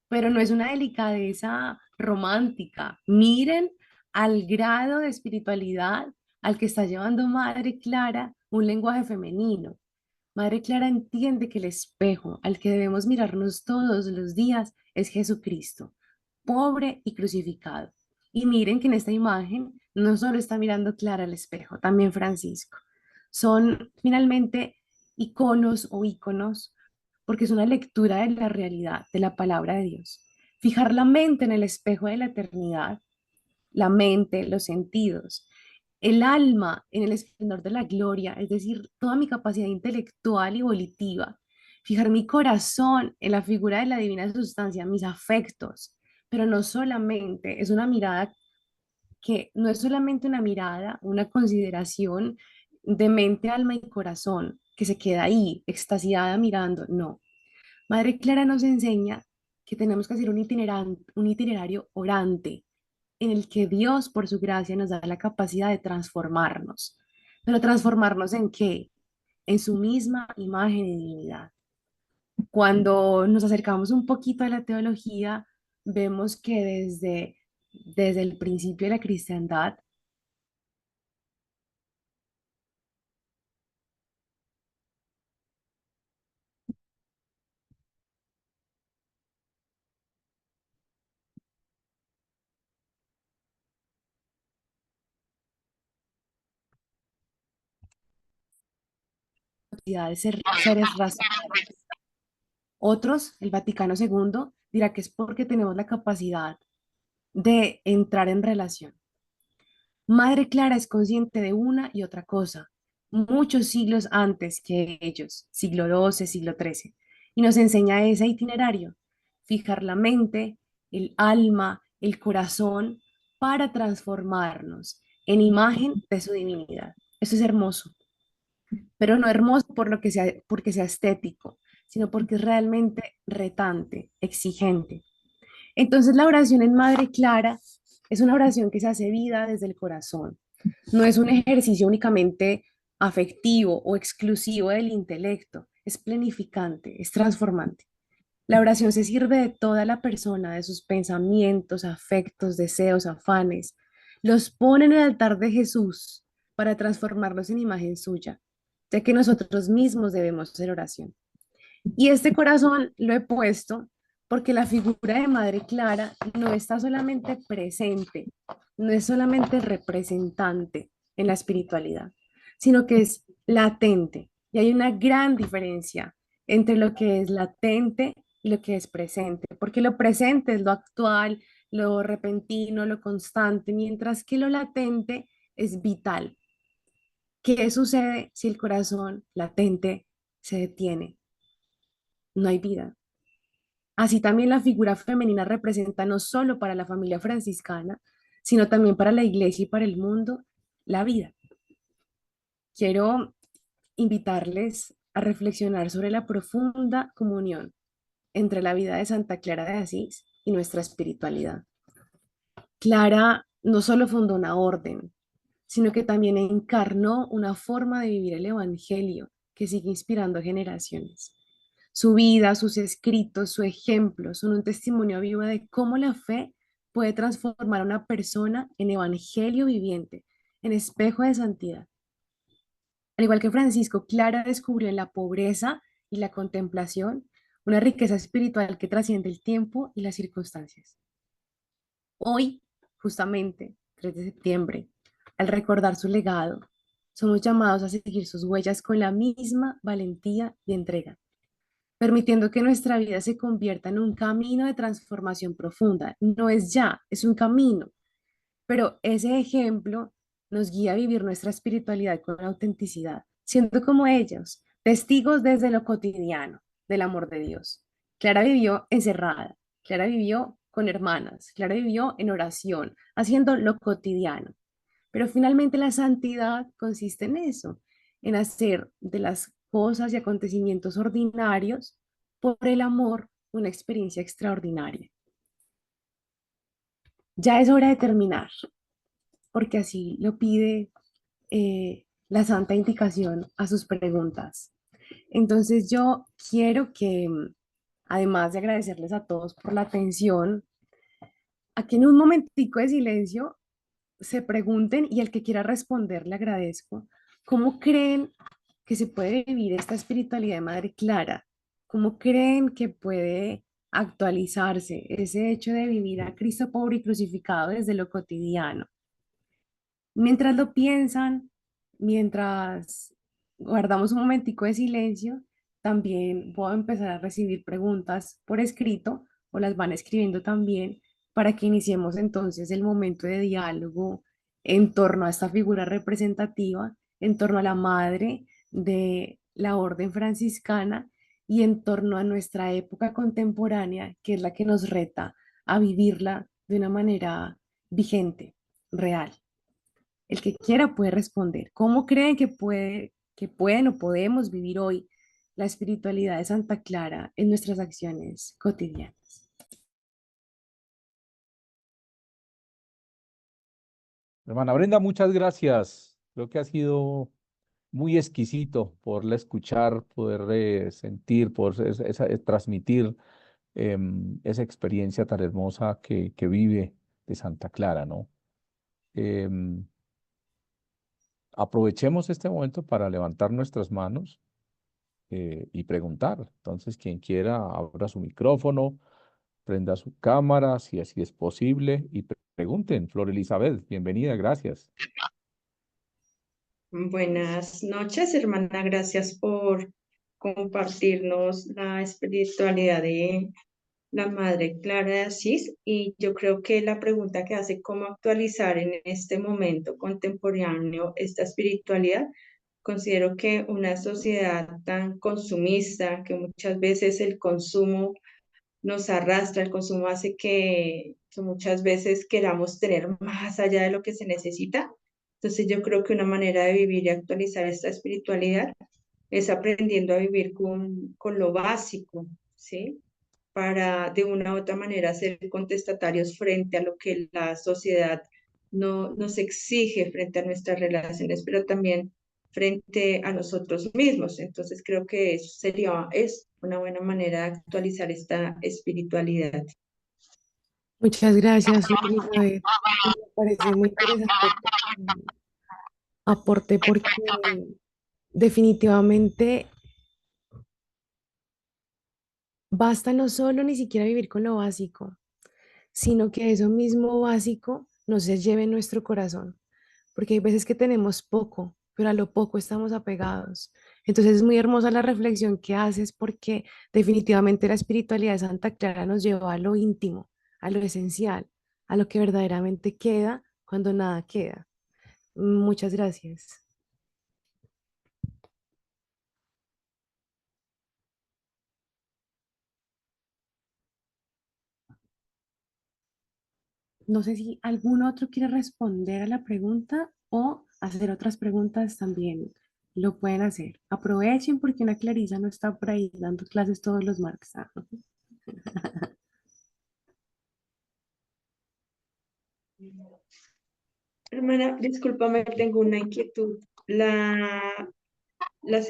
pero no es una delicadeza romántica. Miren al grado de espiritualidad al que está llevando Madre Clara un lenguaje femenino. Madre Clara entiende que el espejo al que debemos mirarnos todos los días es Jesucristo, pobre y crucificado. Y miren que en esta imagen no solo está mirando Clara al espejo, también Francisco. Son finalmente iconos o íconos porque es una lectura de la realidad, de la palabra de Dios. Fijar la mente en el espejo de la eternidad, la mente, los sentidos, el alma en el esplendor de la gloria, es decir, toda mi capacidad intelectual y volitiva, fijar mi corazón en la figura de la divina sustancia, mis afectos, pero no solamente, es una mirada que no es solamente una mirada, una consideración de mente, alma y corazón, que se queda ahí, extasiada mirando, no. Madre Clara nos enseña que tenemos que hacer un itinerario orante en el que Dios, por su gracia, nos da la capacidad de transformarnos. ¿Pero transformarnos en qué? En su misma imagen y divinidad. Cuando nos acercamos un poquito a la teología, vemos que desde el principio de la cristiandad, de seres racionales. Otros, el Vaticano II, dirá que es porque tenemos la capacidad de entrar en relación. Madre Clara es consciente de una y otra cosa, muchos siglos antes que ellos, siglo XII, siglo XIII, y nos enseña ese itinerario, fijar la mente, el alma, el corazón, para transformarnos en imagen de su divinidad. Eso es hermoso, pero no hermoso porque sea estético, sino porque es realmente retante, exigente. Entonces la oración en Madre Clara es una oración que se hace vida desde el corazón. No es un ejercicio únicamente afectivo o exclusivo del intelecto, es planificante, es transformante. La oración se sirve de toda la persona, de sus pensamientos, afectos, deseos, afanes. Los pone en el altar de Jesús para transformarlos en imagen suya, ya que nosotros mismos debemos hacer oración. Y este corazón lo he puesto porque la figura de Madre Clara no está solamente presente, no es solamente representante en la espiritualidad, sino que es latente. Y hay una gran diferencia entre lo que es latente y lo que es presente, porque lo presente es lo actual, lo repentino, lo constante, mientras que lo latente es vital. ¿Qué sucede si el corazón latente se detiene? No hay vida. Así también la figura femenina representa no solo para la familia franciscana, sino también para la iglesia y para el mundo, la vida. Quiero invitarles a reflexionar sobre la profunda comunión entre la vida de Santa Clara de Asís y nuestra espiritualidad. Clara no solo fundó una orden, sino que también encarnó una forma de vivir el Evangelio que sigue inspirando a generaciones. Su vida, sus escritos, su ejemplo son un testimonio vivo de cómo la fe puede transformar a una persona en evangelio viviente, en espejo de santidad. Al igual que Francisco, Clara descubrió en la pobreza y la contemplación una riqueza espiritual que trasciende el tiempo y las circunstancias. Hoy, justamente, 3 de septiembre, al recordar su legado, somos llamados a seguir sus huellas con la misma valentía y entrega, permitiendo que nuestra vida se convierta en un camino de transformación profunda. No es ya, es un camino, pero ese ejemplo nos guía a vivir nuestra espiritualidad con autenticidad, siendo como ellos, testigos desde lo cotidiano del amor de Dios. Clara vivió encerrada, Clara vivió con hermanas, Clara vivió en oración, haciendo lo cotidiano. Pero finalmente la santidad consiste en eso, en hacer de las cosas y acontecimientos ordinarios por el amor una experiencia extraordinaria. Ya es hora de terminar, porque así lo pide la santa indicación a sus preguntas. Entonces yo quiero que, además de agradecerles a todos por la atención, a que en un momentico de silencio se pregunten y el que quiera responder le agradezco, ¿cómo creen que se puede vivir esta espiritualidad de Madre Clara? ¿Cómo creen que puede actualizarse ese hecho de vivir a Cristo pobre y crucificado desde lo cotidiano? Mientras lo piensan, mientras guardamos un momentico de silencio, también puedo empezar a recibir preguntas por escrito o las van escribiendo también para que iniciemos entonces el momento de diálogo en torno a esta figura representativa, en torno a la madre de la orden franciscana y en torno a nuestra época contemporánea, que es la que nos reta a vivirla de una manera vigente, real. El que quiera puede responder. ¿Cómo creen que pueden o podemos vivir hoy la espiritualidad de Santa Clara en nuestras acciones cotidianas? Hermana Brenda, muchas gracias. Creo que ha sido muy exquisito poderla escuchar, poder sentir, poder transmitir esa experiencia tan hermosa que vive de Santa Clara, ¿no? Em, Aprovechemos este momento para levantar nuestras manos y preguntar. Entonces, quien quiera, abra su micrófono, prenda su cámara, si así es posible, y pregunten. Flor Elizabeth, bienvenida, gracias. Buenas noches, hermana. Gracias por compartirnos la espiritualidad de la Madre Clara de Asís. Y yo creo que la pregunta que hace cómo actualizar en este momento contemporáneo esta espiritualidad, considero que una sociedad tan consumista, que muchas veces el consumo nos arrastra, el consumo hace que muchas veces queramos tener más allá de lo que se necesita. Entonces yo creo que una manera de vivir y actualizar esta espiritualidad es aprendiendo a vivir con lo básico, ¿sí? Para de una u otra manera ser contestatarios frente a lo que la sociedad no, nos exige frente a nuestras relaciones, pero también frente a nosotros mismos. Entonces creo que eso es una buena manera de actualizar esta espiritualidad. Muchas gracias, Flor Elizabeth. Me parece muy interesante tu aporte porque definitivamente basta no solo ni siquiera vivir con lo básico, sino que eso mismo básico no se lleve en nuestro corazón, porque hay veces que tenemos poco, pero a lo poco estamos apegados. Entonces es muy hermosa la reflexión que haces porque definitivamente la espiritualidad de Santa Clara nos lleva a lo íntimo, a lo esencial, a lo que verdaderamente queda cuando nada queda. Muchas gracias. No sé si algún otro quiere responder a la pregunta o hacer otras preguntas también lo pueden hacer. Aprovechen porque una Clarisa no está por ahí dando clases todos los martes. Ah. Hermana, discúlpame, tengo una inquietud. Las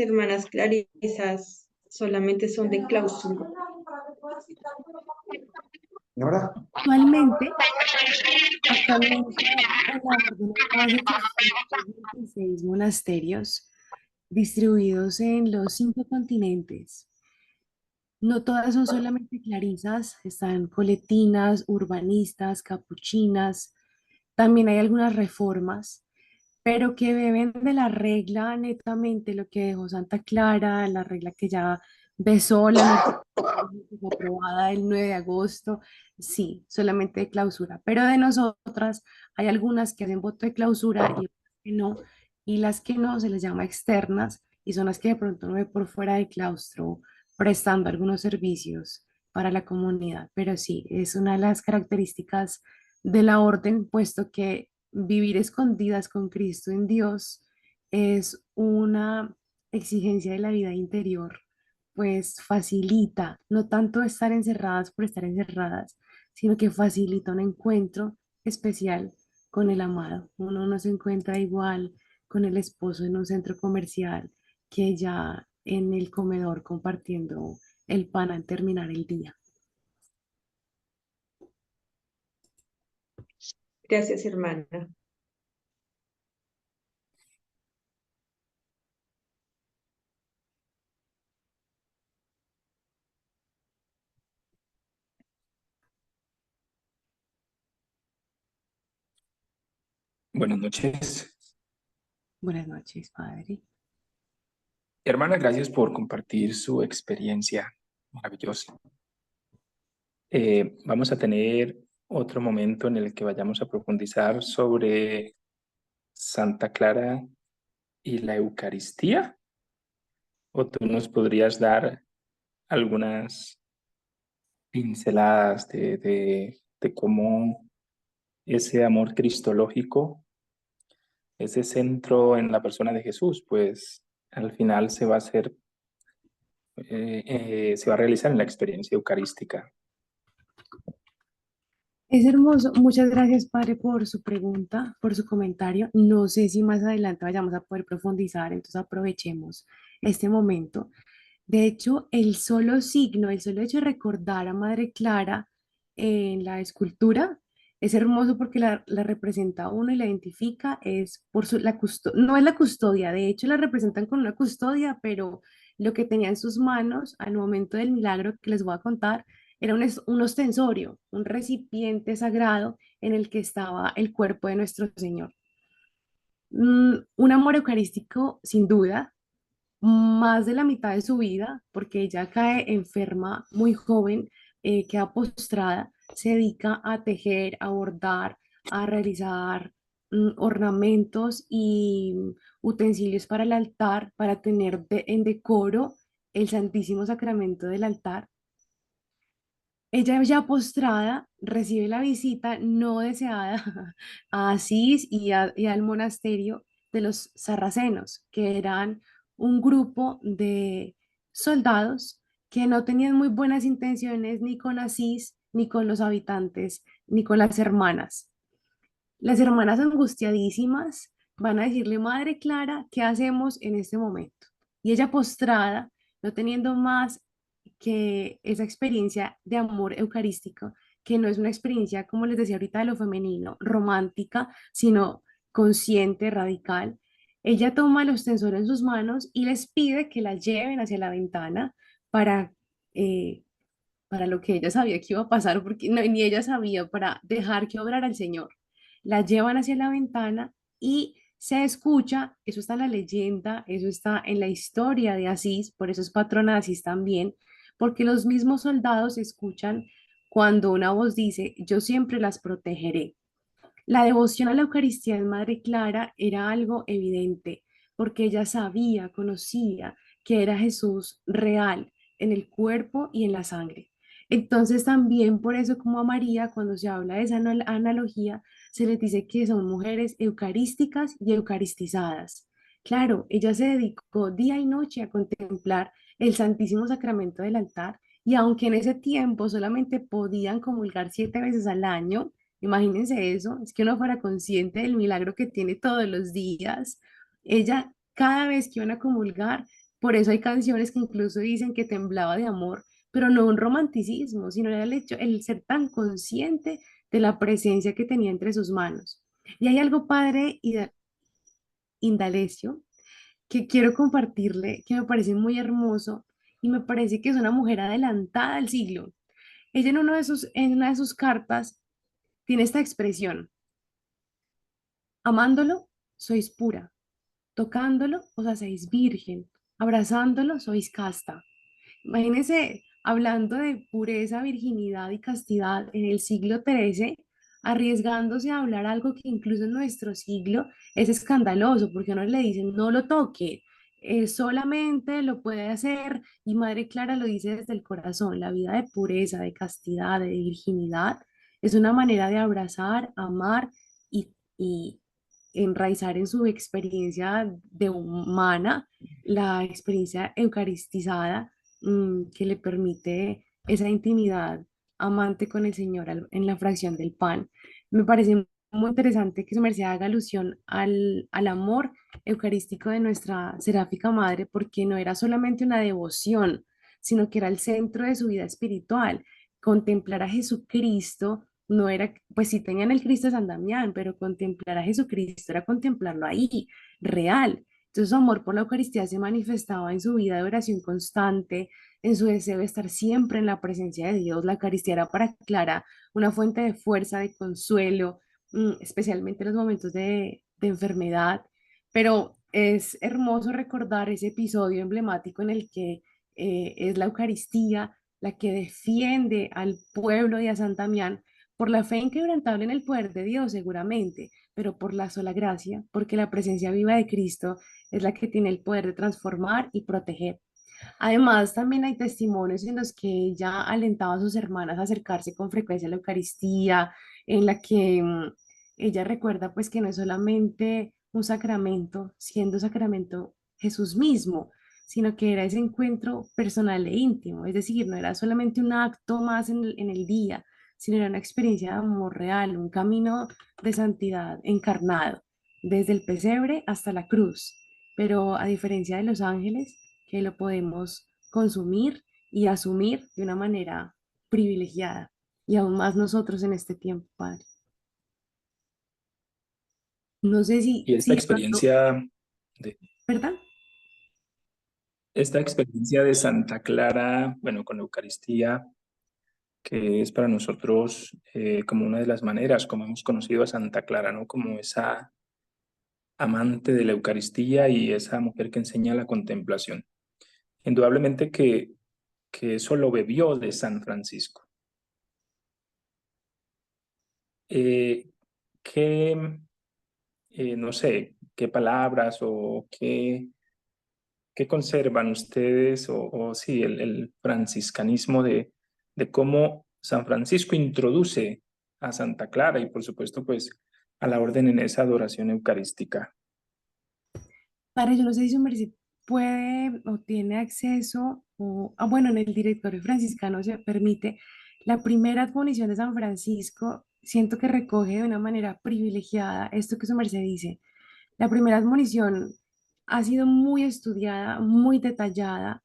hermanas clarisas solamente son de clausura. Actualmente en la orden hay más de 826 monasterios distribuidos en los 5 continentes. No todas son solamente clarisas, están coletinas, urbanistas, capuchinas, también hay algunas reformas, pero que beben de la regla netamente, lo que dejó Santa Clara, la regla que ya besó la noticia aprobada el 9 de agosto, sí, solamente de clausura, pero de nosotras hay algunas que hacen voto de clausura y otras que no, y las que no se les llama externas y son las que de pronto no ve por fuera del claustro prestando algunos servicios para la comunidad, pero sí, es una de las características de la orden, puesto que vivir escondidas con Cristo en Dios es una exigencia de la vida interior, pues facilita, no tanto estar encerradas por estar encerradas, sino que facilita un encuentro especial con el amado. Uno no se encuentra igual con el esposo en un centro comercial que ya en el comedor compartiendo el pan al terminar el día. Gracias, hermana. Buenas noches. Buenas noches, Padre. Hermana, gracias por compartir su experiencia maravillosa. Vamos a tener otro momento en el que vayamos a profundizar sobre Santa Clara y la Eucaristía. ¿O tú nos podrías dar algunas pinceladas de cómo ese amor cristológico, ese centro en la persona de Jesús, pues al final se va a hacer, se va a realizar en la experiencia eucarística? Es hermoso. Muchas gracias, Padre, por su pregunta, por su comentario. No sé si más adelante vayamos a poder profundizar, entonces aprovechemos este momento. De hecho, el solo signo, el solo hecho de recordar a Madre Clara en la escultura es hermoso porque la representa a uno y la identifica, es por no es la custodia, de hecho la representan con una custodia, pero lo que tenía en sus manos al momento del milagro que les voy a contar era un ostensorio, un recipiente sagrado en el que estaba el cuerpo de nuestro Señor. Un amor eucarístico, sin duda, más de la mitad de su vida, porque ella cae enferma muy joven, queda postrada, se dedica a tejer, a bordar, a realizar ornamentos y utensilios para el altar, para tener en decoro el Santísimo Sacramento del altar. Ella ya postrada recibe la visita no deseada a Asís y al monasterio de los sarracenos, que eran un grupo de soldados que no tenían muy buenas intenciones ni con Asís, ni con los habitantes, ni con las hermanas. Las hermanas angustiadísimas van a decirle, Madre Clara, ¿qué hacemos en este momento? Y ella postrada, no teniendo más que esa experiencia de amor eucarístico, que no es una experiencia, como les decía ahorita, de lo femenino, romántica, sino consciente, radical. Ella toma el ostensor en sus manos y les pide que la lleven hacia la ventana para, eh, para lo que ella sabía que iba a pasar, porque no, ni ella sabía, para dejar que obrara el Señor. La llevan hacia la ventana y se escucha, eso está en la leyenda, eso está en la historia de Asís, por eso es patrona de Asís también, porque los mismos soldados escuchan cuando una voz dice, yo siempre las protegeré. La devoción a la Eucaristía de Madre Clara era algo evidente, porque ella sabía, conocía que era Jesús real en el cuerpo y en la sangre. Entonces también por eso como a María, cuando se habla de esa analogía, se les dice que son mujeres eucarísticas y eucaristizadas. Claro, ella se dedicó día y noche a contemplar el Santísimo Sacramento del altar y aunque en ese tiempo solamente podían comulgar 7 veces al año, imagínense eso, es que uno fuera consciente del milagro que tiene todos los días. Ella, cada vez que iban a comulgar, por eso hay canciones que incluso dicen que temblaba de amor, pero no un romanticismo, sino era el hecho, el ser tan consciente de la presencia que tenía entre sus manos. Y hay algo padre y indalecio que quiero compartirle, que me parece muy hermoso y me parece que es una mujer adelantada al siglo. Ella en una de sus cartas tiene esta expresión: amándolo, sois pura; tocándolo, os hacéis virgen; abrazándolo, sois casta. Imagínense, hablando de pureza, virginidad y castidad en el siglo XIII, arriesgándose a hablar algo que incluso en nuestro siglo es escandaloso, porque uno le dicen no lo toque, solamente lo puede hacer, y Madre Clara lo dice desde el corazón: la vida de pureza, de castidad, de virginidad, es una manera de abrazar, amar y enraizar en su experiencia de humana, la experiencia eucaristizada, que le permite esa intimidad amante con el Señor en la fracción del pan. Me parece muy interesante que su merced haga alusión al amor eucarístico de nuestra seráfica madre, porque no era solamente una devoción, sino que era el centro de su vida espiritual. Contemplar a Jesucristo no era, pues sí tenían el Cristo de San Damián, pero contemplar a Jesucristo era contemplarlo ahí, real. Entonces su amor por la Eucaristía se manifestaba en su vida de oración constante, en su deseo de estar siempre en la presencia de Dios. La Eucaristía era para Clara una fuente de fuerza, de consuelo, especialmente en los momentos de enfermedad. Pero es hermoso recordar ese episodio emblemático en el que es la Eucaristía la que defiende al pueblo y a San Damián por la fe inquebrantable en el poder de Dios, seguramente, pero por la sola gracia, porque la presencia viva de Cristo es la que tiene el poder de transformar y proteger. Además, también hay testimonios en los que ella alentaba a sus hermanas a acercarse con frecuencia a la Eucaristía, en la que ella recuerda pues que no es solamente un sacramento, siendo sacramento Jesús mismo, sino que era ese encuentro personal e íntimo, es decir, no era solamente un acto más en el día, sino era una experiencia de amor real, un camino de santidad encarnado, desde el pesebre hasta la cruz. Pero a diferencia de los ángeles, que lo podemos consumir y asumir de una manera privilegiada, y aún más nosotros en este tiempo, Padre. No sé Y si de pronto, ¿verdad? esta experiencia de Santa Clara, bueno, con la Eucaristía, que es para nosotros como una de las maneras como hemos conocido a Santa Clara, ¿no? Como esa amante de la Eucaristía y esa mujer que enseña la contemplación. Indudablemente que eso lo bebió de San Francisco. ¿Qué, no sé, qué palabras o qué conservan ustedes o sí, el franciscanismo de cómo San Francisco introduce a Santa Clara y por supuesto pues a la orden en esa adoración eucarística? Padre, yo no sé si su merced puede o tiene acceso, o, bueno, en el directorio franciscano se permite la primera admonición de San Francisco. Siento que recoge de una manera privilegiada esto que su merced dice. La primera admonición ha sido muy estudiada, muy detallada,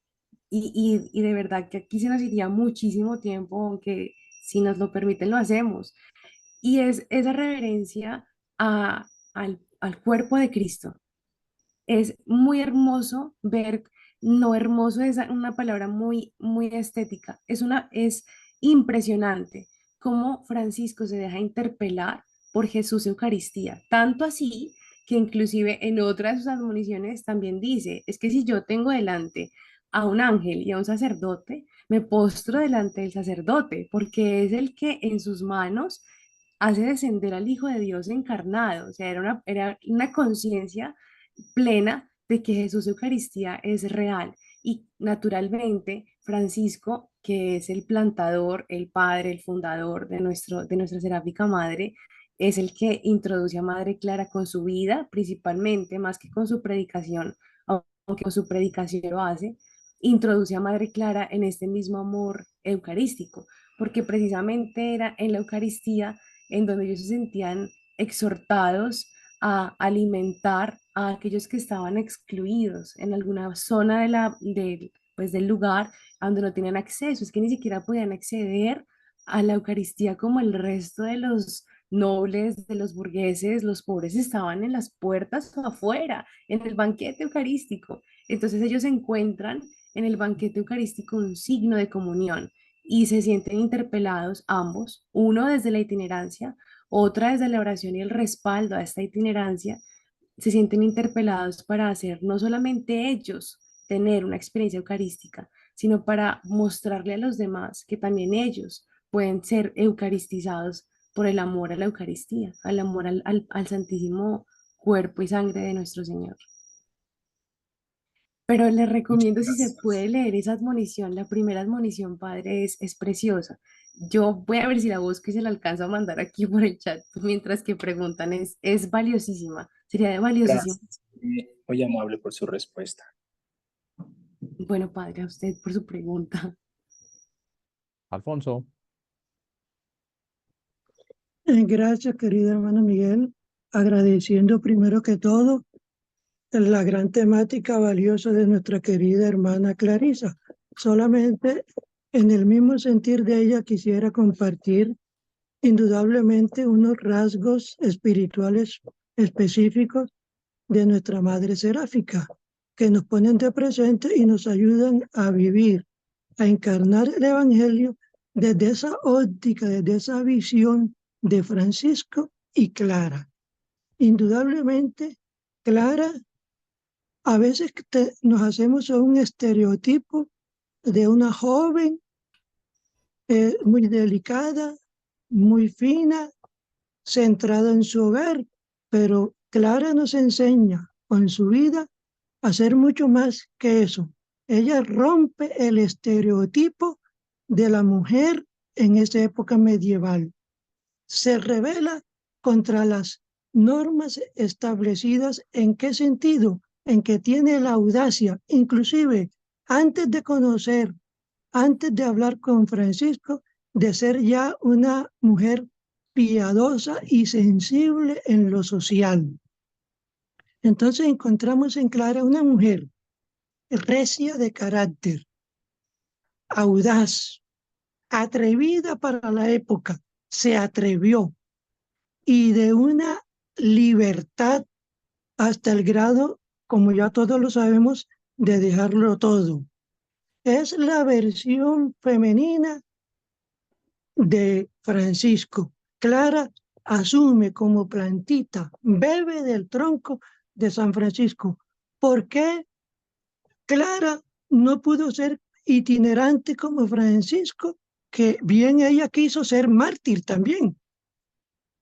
y de verdad que aquí se nos iría muchísimo tiempo, aunque si nos lo permiten lo hacemos. Y es esa reverencia al cuerpo de Cristo. Es muy hermoso ver, no hermoso es una palabra muy estética, es impresionante cómo Francisco se deja interpelar por Jesús Eucaristía, tanto así que inclusive en otra de sus admoniciones también dice, es que si yo tengo delante a un ángel y a un sacerdote, me postro delante del sacerdote, porque es el que en sus manos hace descender al Hijo de Dios encarnado. O sea, era una conciencia plena de que Jesús Eucaristía es real, y naturalmente Francisco, que es el plantador, el padre, el fundador de nuestra Seráfica Madre, es el que introduce a Madre Clara con su vida, principalmente, más que con su predicación, aunque con su predicación lo hace, introduce a Madre Clara en este mismo amor eucarístico, porque precisamente era en la Eucaristía en donde ellos se sentían exhortados a alimentar a aquellos que estaban excluidos en alguna zona pues, del lugar a donde no tenían acceso, es que ni siquiera podían acceder a la Eucaristía como el resto de los nobles, de los burgueses, los pobres estaban en las puertas o afuera, en el banquete eucarístico. Entonces ellos encuentran en el banquete eucarístico un signo de comunión y se sienten interpelados ambos, uno desde la itinerancia, otra desde la oración y el respaldo a esta itinerancia, se sienten interpelados para hacer no solamente ellos tener una experiencia eucarística, sino para mostrarle a los demás que también ellos pueden ser eucaristizados por el amor a la Eucaristía, al amor al Santísimo Cuerpo y Sangre de nuestro Señor. Pero les Muchas recomiendo si se gracias. puede leer esa admonición, la primera admonición, Padre, es preciosa. Yo voy a ver si la busco y se la alcanzo a mandar aquí por el chat mientras que preguntan, es valiosísima, sería de valiosísimo. Gracias. Muy amable por su respuesta. Bueno, Padre, a usted por su pregunta. Alfonso. Gracias, querida hermana Miguel. Agradeciendo primero que todo la gran temática valiosa de nuestra querida hermana Clarisa. Solamente en el mismo sentir de ella quisiera compartir indudablemente unos rasgos espirituales específicos de nuestra Madre Seráfica, que nos ponen de presente y nos ayudan a vivir, a encarnar el Evangelio desde esa óptica, desde esa visión de Francisco y Clara. Indudablemente, Clara, a veces nos hacemos un estereotipo de una joven muy delicada, muy fina, centrada en su hogar, pero Clara nos enseña con su vida a ser mucho más que eso. Ella rompe el estereotipo de la mujer en esa época medieval. Se revela contra las normas establecidas. ¿En qué sentido? En que tiene la audacia, inclusive antes de conocer, antes de hablar con Francisco, de ser ya una mujer piadosa y sensible en lo social. Entonces encontramos en Clara una mujer recia de carácter, audaz, atrevida para la época, se atrevió, y de una libertad hasta el grado, como ya todos lo sabemos, de dejarlo todo. Es la versión femenina de Francisco. Clara asume como plantita, bebe del tronco de San Francisco. ¿Por qué Clara no pudo ser itinerante como Francisco? Que bien ella quiso ser mártir también.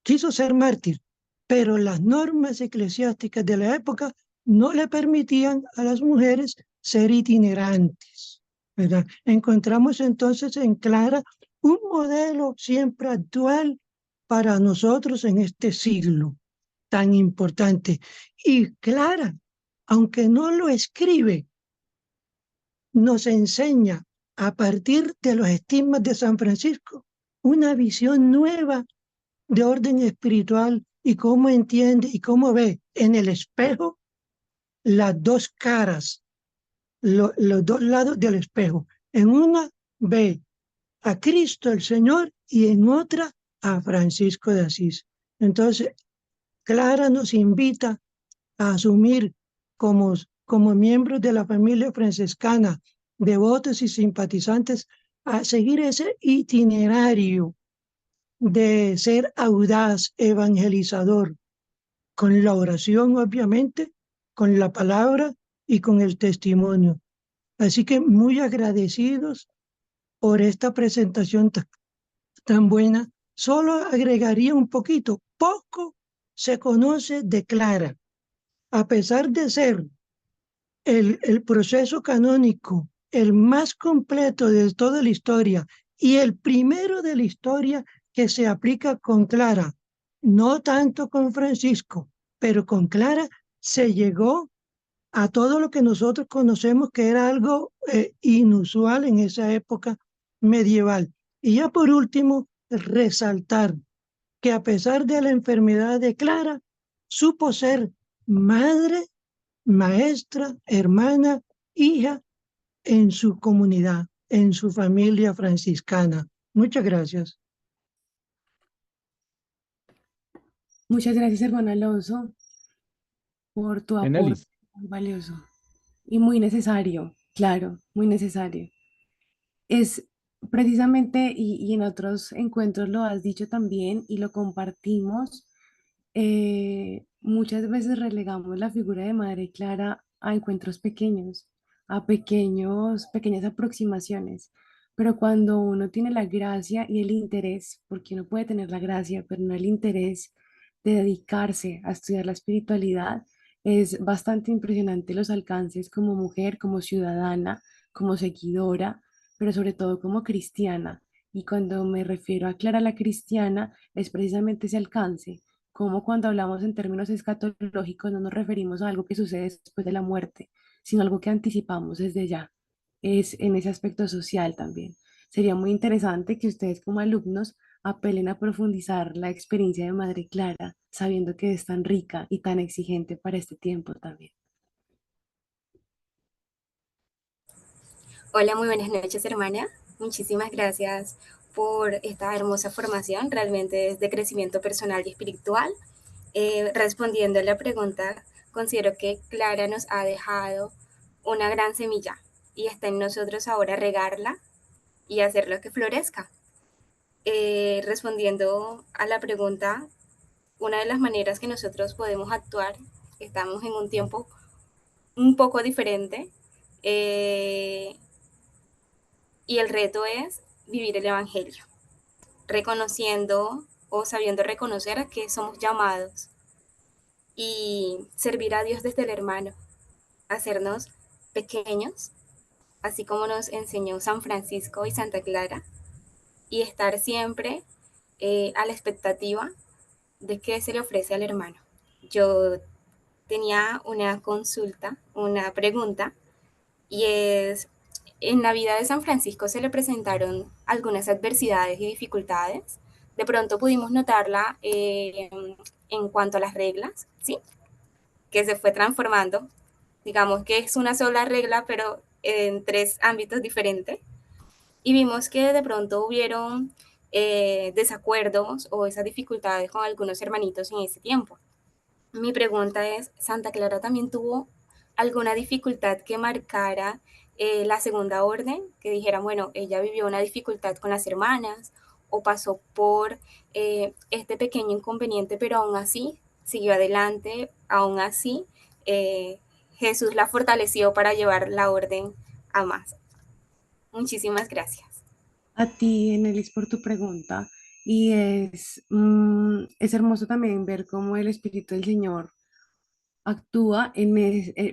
Quiso ser mártir, pero las normas eclesiásticas de la época no le permitían a las mujeres ser itinerantes, ¿verdad? Encontramos entonces en Clara un modelo siempre actual para nosotros en este siglo tan importante. Y Clara, aunque no lo escribe, nos enseña a partir de los estigmas de San Francisco una visión nueva de orden espiritual y cómo entiende y cómo ve en el espejo las dos caras, los dos lados del espejo. En una ve a Cristo el Señor y en otra a Francisco de Asís. Entonces, Clara nos invita a asumir como miembros de la familia franciscana, devotos y simpatizantes, a seguir ese itinerario de ser audaz, evangelizador, con la oración, obviamente, con la palabra y con el testimonio. Así que muy agradecidos por esta presentación tan buena. Solo agregaría un poquito, poco se conoce de Clara, a pesar de ser el proceso canónico el más completo de toda la historia y el primero de la historia que se aplica con Clara, no tanto con Francisco, pero con Clara se llegó a todo lo que nosotros conocemos que era algo inusual en esa época medieval. Y ya por último, resaltar que a pesar de la enfermedad de Clara, supo ser madre, maestra, hermana, hija en su comunidad, en su familia franciscana. Muchas gracias. Muchas gracias, hermano Alonso, por tu aporte Enelis, muy valioso y muy necesario, claro, muy necesario. Es precisamente, y en otros encuentros lo has dicho también y lo compartimos, muchas veces relegamos la figura de Madre Clara a encuentros pequeños, a pequeñas aproximaciones. Pero cuando uno tiene la gracia y el interés, porque uno puede tener la gracia, pero no el interés de dedicarse a estudiar la espiritualidad, es bastante impresionante los alcances como mujer, como ciudadana, como seguidora, pero sobre todo como cristiana. Y cuando me refiero a Clara la cristiana, es precisamente ese alcance, como cuando hablamos en términos escatológicos no nos referimos a algo que sucede después de la muerte, sino algo que anticipamos desde ya. Es en ese aspecto social también. Sería muy interesante que ustedes como alumnos apelen a profundizar la experiencia de Madre Clara, sabiendo que es tan rica y tan exigente para este tiempo también. Hola, muy buenas noches, hermana. Muchísimas gracias por esta hermosa formación. Realmente es de crecimiento personal y espiritual. Respondiendo a la pregunta, considero que Clara nos ha dejado una gran semilla y está en nosotros ahora regarla y hacerlo que florezca. Respondiendo a la pregunta, una de las maneras que nosotros podemos actuar, estamos en un tiempo un poco diferente, y el reto es vivir el Evangelio, reconociendo o sabiendo reconocer que somos llamados y servir a Dios desde el hermano, hacernos pequeños, así como nos enseñó San Francisco y Santa Clara, y estar siempre a la expectativa de qué se le ofrece al hermano. Yo tenía una consulta, una pregunta, y es, en la vida de San Francisco se le presentaron algunas adversidades y dificultades. De pronto pudimos notarla en cuanto a las reglas, ¿sí? Que se fue transformando. Digamos que es una sola regla, pero en 3 ámbitos diferentes. Y vimos que de pronto hubieron desacuerdos o esas dificultades con algunos hermanitos en ese tiempo. Mi pregunta es, ¿Santa Clara también tuvo alguna dificultad que marcara la segunda orden? Que dijera, bueno, ella vivió una dificultad con las hermanas o pasó por este pequeño inconveniente, pero aún así siguió adelante, aún así Jesús la fortaleció para llevar la orden a más. Muchísimas gracias. A ti, Enelis, por tu pregunta. Y es hermoso también ver cómo el Espíritu del Señor actúa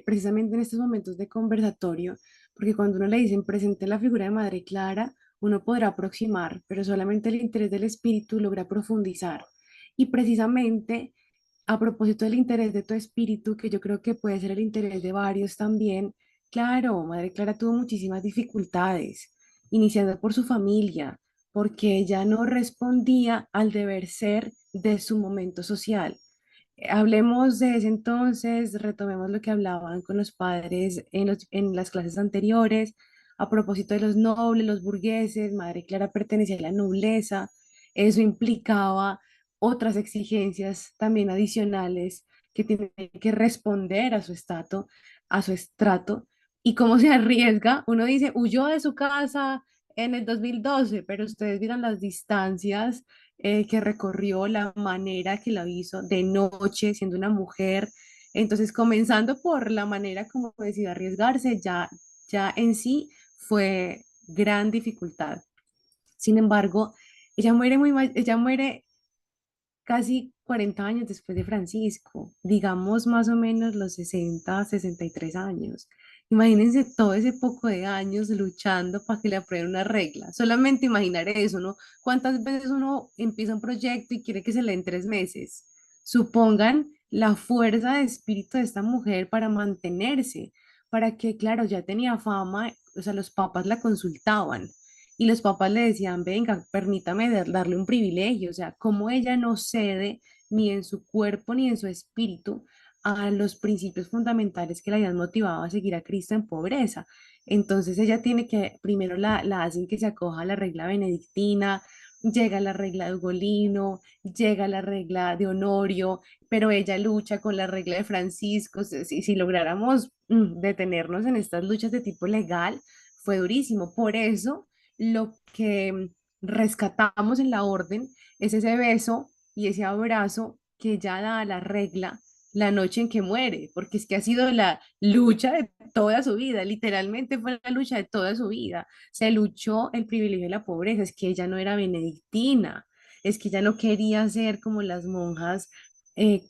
precisamente en estos momentos de conversatorio, porque cuando uno le dicen presente la figura de Madre Clara, uno podrá aproximar, pero solamente el interés del espíritu logra profundizar. Y precisamente a propósito del interés de tu espíritu, que yo creo que puede ser el interés de varios también, claro, Madre Clara tuvo muchísimas dificultades, iniciando por su familia, porque ella no respondía al deber ser de su momento social. Hablemos de ese entonces, retomemos lo que hablaban con los padres en las clases anteriores, a propósito de los nobles, los burgueses. Madre Clara pertenecía a la nobleza, eso implicaba otras exigencias también adicionales que tienen que responder a su estrato, y cómo se arriesga. Uno dice, huyó de su casa en el 2012, pero ustedes vieron las distancias que recorrió, la manera que lo hizo de noche, siendo una mujer. Entonces, comenzando por la manera como decidió arriesgarse, ya en sí fue gran dificultad. Sin embargo, ella muere casi 40 años después de Francisco, digamos más o menos los 60, 63 años, Imagínense todo ese poco de años luchando para que le aprueben una regla. Solamente imaginar eso, ¿no? ¿Cuántas veces uno empieza un proyecto y quiere que se le den 3 meses? Supongan la fuerza de espíritu de esta mujer para mantenerse, para que, claro, ya tenía fama, o sea, los papás la consultaban y los papás le decían, venga, permítame darle un privilegio, o sea, como ella no cede ni en su cuerpo ni en su espíritu a los principios fundamentales que la habían motivado a seguir a Cristo en pobreza. Entonces ella tiene que, primero la hacen que se acoja a la regla benedictina, llega la regla de Ugolino, llega la regla de Honorio, pero ella lucha con la regla de Francisco. Si lográramos detenernos en estas luchas de tipo legal, fue durísimo. Por eso lo que rescatamos en la orden es ese beso y ese abrazo que ella da a la regla la noche en que muere, porque es que ha sido la lucha de toda su vida, literalmente fue la lucha de toda su vida. Se luchó el privilegio de la pobreza, es que ella no era benedictina, es que ella no quería ser como las monjas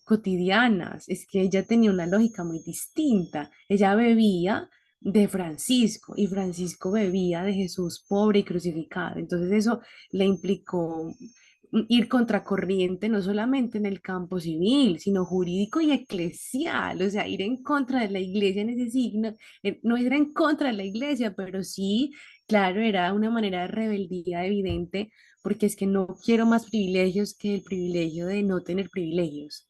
cotidianas, es que ella tenía una lógica muy distinta. Ella bebía de Francisco y Francisco bebía de Jesús pobre y crucificado. Entonces eso le implicó ir contracorriente no solamente en el campo civil, sino jurídico y eclesial, o sea, ir en contra de la iglesia en ese signo, no ir en contra de la iglesia, pero sí, claro, era una manera de rebeldía evidente, porque es que no quiero más privilegios que el privilegio de no tener privilegios.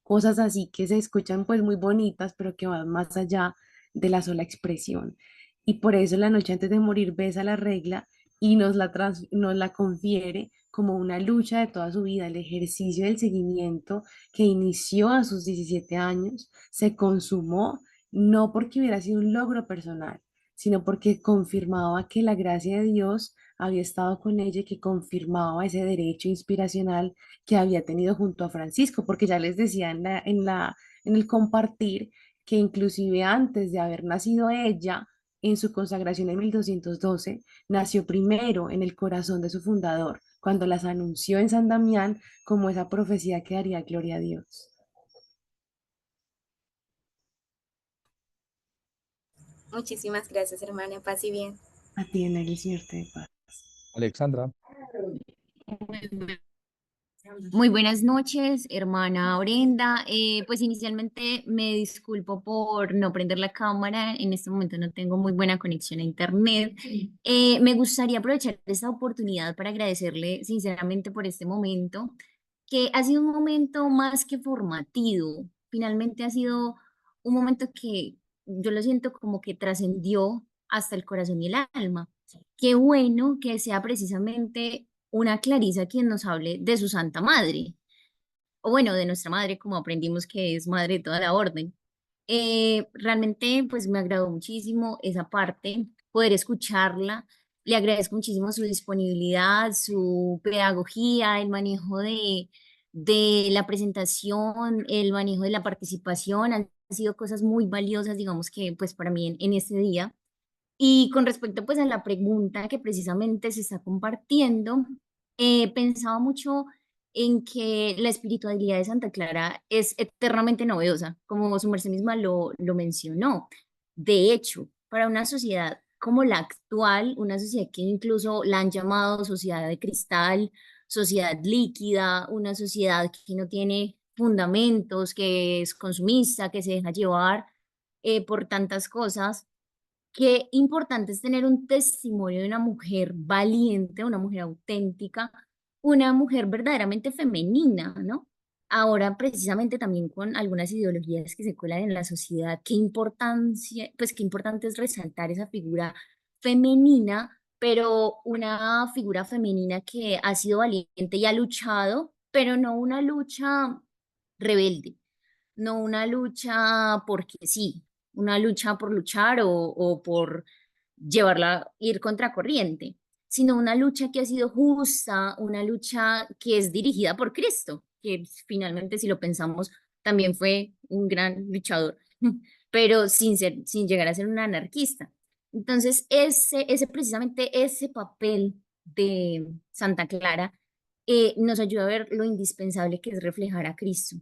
Cosas así que se escuchan pues muy bonitas, pero que van más allá de la sola expresión. Y por eso la noche antes de morir besa la regla y nos la confiere como una lucha de toda su vida, el ejercicio del seguimiento que inició a sus 17 años, se consumó no porque hubiera sido un logro personal, sino porque confirmaba que la gracia de Dios había estado con ella y que confirmaba ese derecho inspiracional que había tenido junto a Francisco, porque ya les decía en el compartir que inclusive antes de haber nacido ella, en su consagración en 1212, nació primero en el corazón de su fundador, cuando las anunció en San Damián como esa profecía que daría gloria a Dios. Muchísimas gracias, hermana. Paz y bien. A ti en el Señor te dé paz. Alexandra. Muy buenas noches, hermana Brenda. Pues inicialmente me disculpo por no prender la cámara. En este momento no tengo muy buena conexión a internet. Me gustaría aprovechar esta oportunidad para agradecerle sinceramente por este momento, que ha sido un momento más que formativo. Finalmente ha sido un momento que yo lo siento como que trascendió hasta el corazón y el alma. Qué bueno que sea precisamente una Clarisa quien nos hable de su Santa Madre, o bueno, de nuestra madre, como aprendimos que es madre de toda la orden. Realmente, pues me agradó muchísimo esa parte, poder escucharla. Le agradezco muchísimo su disponibilidad, su pedagogía, el manejo de la presentación, el manejo de la participación. Han sido cosas muy valiosas, digamos que, pues para mí en este día. Y con respecto pues a la pregunta que precisamente se está compartiendo, pensaba mucho en que la espiritualidad de Santa Clara es eternamente novedosa, como su merced misma lo mencionó. De hecho, para una sociedad como la actual, una sociedad que incluso la han llamado sociedad de cristal, sociedad líquida, una sociedad que no tiene fundamentos, que es consumista, que se deja llevar por tantas cosas. Qué importante es tener un testimonio de una mujer valiente, una mujer auténtica, una mujer verdaderamente femenina, ¿no? Ahora, precisamente también con algunas ideologías que se cuelan en la sociedad, qué importancia, pues qué importante es resaltar esa figura femenina, pero una figura femenina que ha sido valiente y ha luchado, pero no una lucha rebelde, no una lucha porque sí, una lucha por luchar o por llevarla, ir contracorriente, sino una lucha que ha sido justa, una lucha que es dirigida por Cristo, que finalmente si lo pensamos también fue un gran luchador, pero sin llegar a ser un anarquista. Entonces, precisamente ese papel de Santa Clara nos ayuda a ver lo indispensable que es reflejar a Cristo.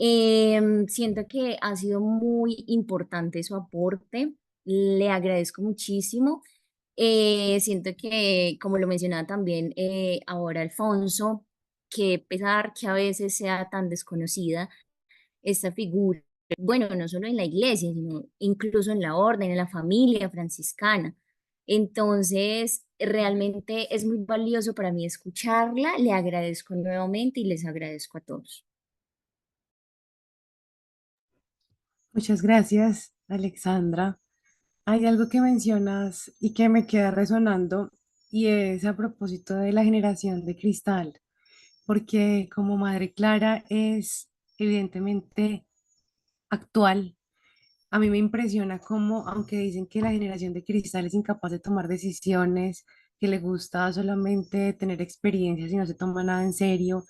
Siento que ha sido muy importante su aporte, le agradezco muchísimo. Siento que, como lo mencionaba también ahora Alfonso, que pesar que a veces sea tan desconocida esta figura, bueno, no solo en la iglesia, sino incluso en la orden, en la familia franciscana. Entonces, realmente es muy valioso para mí escucharla, le agradezco nuevamente y les agradezco a todos. Muchas gracias, Alexandra. Hay algo que mencionas y que me queda resonando y es a propósito de la generación de cristal, porque como Madre Clara es evidentemente actual. A mí me impresiona cómo, aunque dicen que la generación de cristal es incapaz de tomar decisiones, que le gusta solamente tener experiencias y no se toma nada en serio,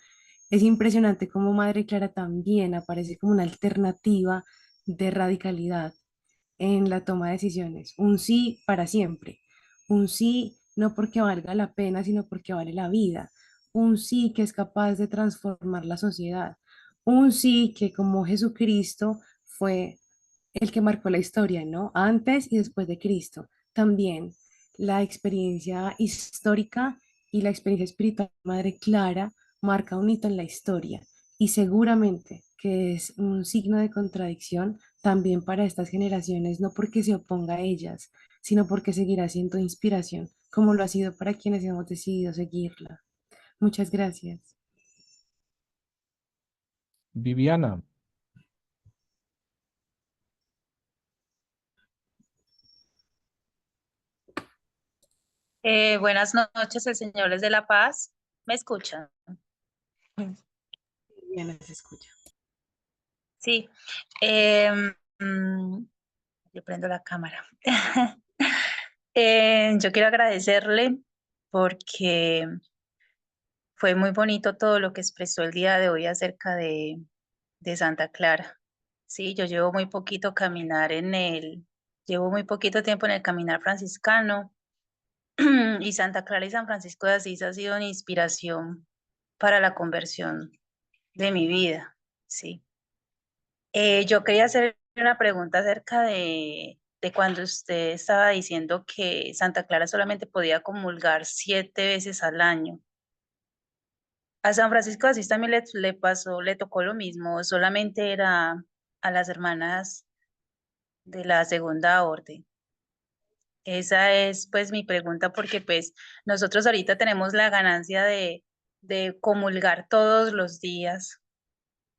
es impresionante cómo Madre Clara también aparece como una alternativa de radicalidad en la toma de decisiones. Un sí para siempre. Un sí no porque valga la pena, sino porque vale la vida. Un sí que es capaz de transformar la sociedad. Un sí que como Jesucristo fue el que marcó la historia, ¿no? Antes y después de Cristo. También la experiencia histórica y la experiencia espiritual de Madre Clara marca un hito en la historia y seguramente que es un signo de contradicción también para estas generaciones, no porque se oponga a ellas, sino porque seguirá siendo inspiración, como lo ha sido para quienes hemos decidido seguirla. Muchas gracias. Viviana, Buenas noches, el Señor es de la Paz. ¿Me escuchan? Bien, se escucha. Sí. Yo prendo la cámara. Yo quiero agradecerle porque fue muy bonito todo lo que expresó el día de hoy acerca de Santa Clara. Sí, yo llevo muy poquito llevo muy poquito tiempo en el caminar franciscano y Santa Clara y San Francisco de Asís ha sido una inspiración para la conversión de mi vida, sí. Yo quería hacer una pregunta acerca de cuando usted estaba diciendo que Santa Clara solamente podía comulgar 7 veces al año. A San Francisco de Asís también le tocó lo mismo, solamente era a las hermanas de la segunda orden. Esa es pues mi pregunta porque pues nosotros ahorita tenemos la ganancia de comulgar todos los días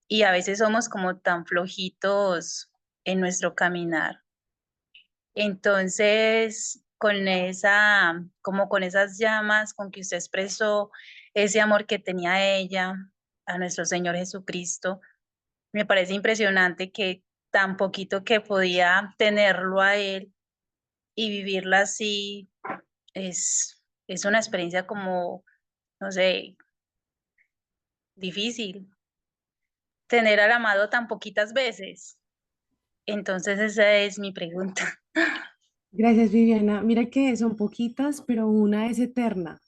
y a veces somos como tan flojitos en nuestro caminar. Entonces, como con esas llamas con que usted expresó ese amor que tenía ella a nuestro Señor Jesucristo, me parece impresionante que tan poquito que podía tenerlo a él y vivirla así es una experiencia como, no sé, difícil. Tener al amado tan poquitas veces. Entonces esa es mi pregunta. Gracias, Viviana. Mira que son poquitas, pero una es eterna.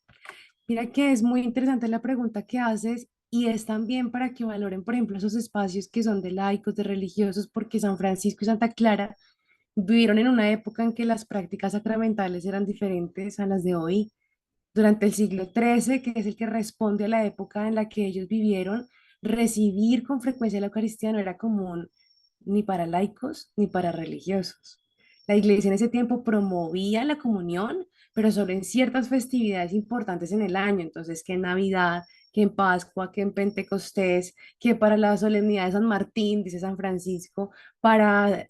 Mira que es muy interesante la pregunta que haces y es también para que valoren, por ejemplo, esos espacios que son de laicos, de religiosos, porque San Francisco y Santa Clara vivieron en una época en que las prácticas sacramentales eran diferentes a las de hoy. Durante el siglo XIII, que es el que responde a la época en la que ellos vivieron, recibir con frecuencia la Eucaristía no era común ni para laicos ni para religiosos. La iglesia en ese tiempo promovía la comunión, pero solo en ciertas festividades importantes en el año, entonces que en Navidad, que en Pascua, que en Pentecostés, que para la solemnidad de San Martín, dice San Francisco, para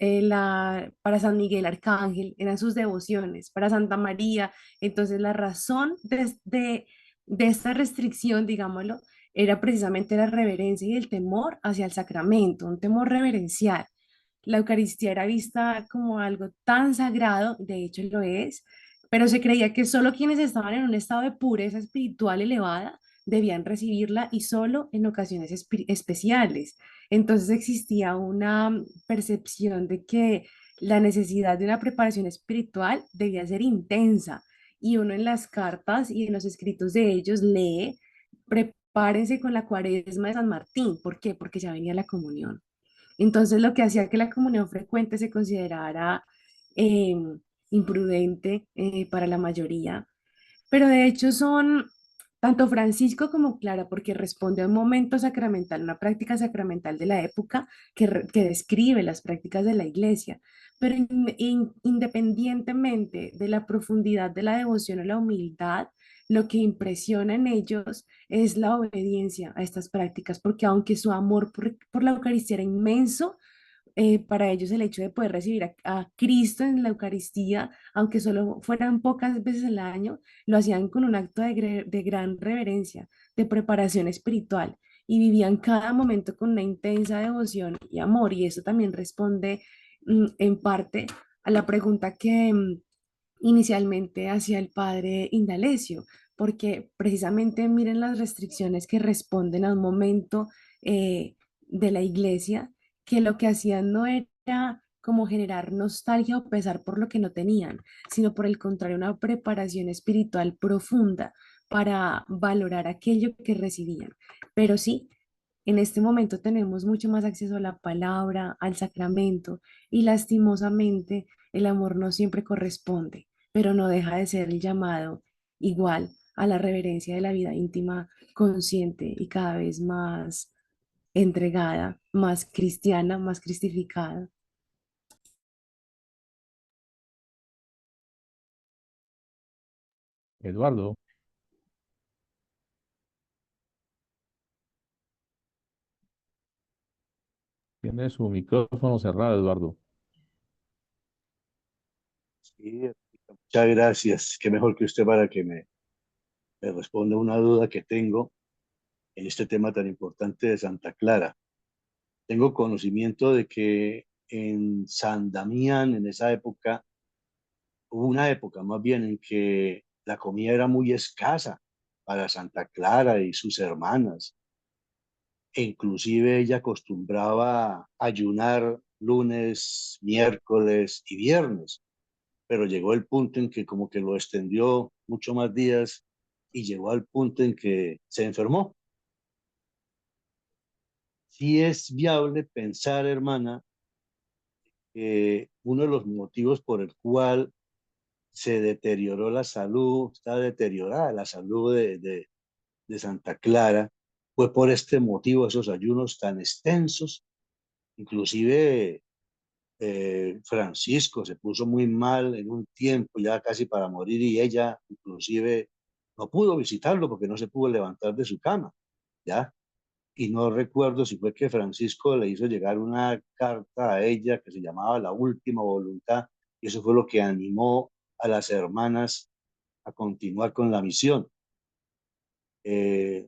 San Miguel Arcángel, eran sus devociones, para Santa María. Entonces la razón de esta restricción, digámoslo, era precisamente la reverencia y el temor hacia el sacramento, un temor reverencial. La Eucaristía era vista como algo tan sagrado, de hecho lo es, pero se creía que solo quienes estaban en un estado de pureza espiritual elevada debían recibirla y solo en ocasiones especiales. Entonces existía una percepción de que la necesidad de una preparación espiritual debía ser intensa y uno en las cartas y en los escritos de ellos lee, prepárense con la cuaresma de San Martín. ¿Por qué? Porque ya venía la comunión. Entonces, lo que hacía que la comunión frecuente se considerara eh, imprudente para la mayoría, pero de hecho son tanto Francisco como Clara, porque responde a un momento sacramental, una práctica sacramental de la época que describe las prácticas de la iglesia, pero independientemente de la profundidad de la devoción o la humildad, lo que impresiona en ellos es la obediencia a estas prácticas, porque aunque su amor por la Eucaristía era inmenso, para ellos el hecho de poder recibir a Cristo en la Eucaristía, aunque solo fueran pocas veces al año, lo hacían con un acto de gran reverencia, de preparación espiritual, y vivían cada momento con una intensa devoción y amor. Y eso también responde en parte a la pregunta que inicialmente hacía el padre Indalecio, porque precisamente miren las restricciones que responden a un momento de la iglesia, que lo que hacían no era como generar nostalgia o pesar por lo que no tenían, sino por el contrario, una preparación espiritual profunda para valorar aquello que recibían. Pero sí, en este momento tenemos mucho más acceso a la palabra, al sacramento, y lastimosamente el amor no siempre corresponde, pero no deja de ser el llamado igual a la reverencia de la vida íntima consciente y cada vez más entregada, más cristiana, más cristificada. Eduardo, tiene su micrófono cerrado, Eduardo. Sí, muchas gracias. Qué mejor que usted para que me responda una duda que tengo en este tema tan importante de Santa Clara. Tengo conocimiento de que en San Damián, en esa época, hubo una época más bien en que la comida era muy escasa para Santa Clara y sus hermanas. E inclusive ella acostumbraba a ayunar lunes, miércoles y viernes, pero llegó el punto en que como que lo extendió mucho más días y llegó al punto en que se enfermó. Sí es viable pensar, hermana, que uno de los motivos por el cual se deterioró la salud, está deteriorada la salud de Santa Clara, fue por este motivo, esos ayunos tan extensos. Inclusive Francisco se puso muy mal en un tiempo, ya casi para morir, y ella inclusive no pudo visitarlo porque no se pudo levantar de su cama, ¿ya? Y no recuerdo si fue que Francisco le hizo llegar una carta a ella que se llamaba La Última Voluntad, y eso fue lo que animó a las hermanas a continuar con la misión. Eh,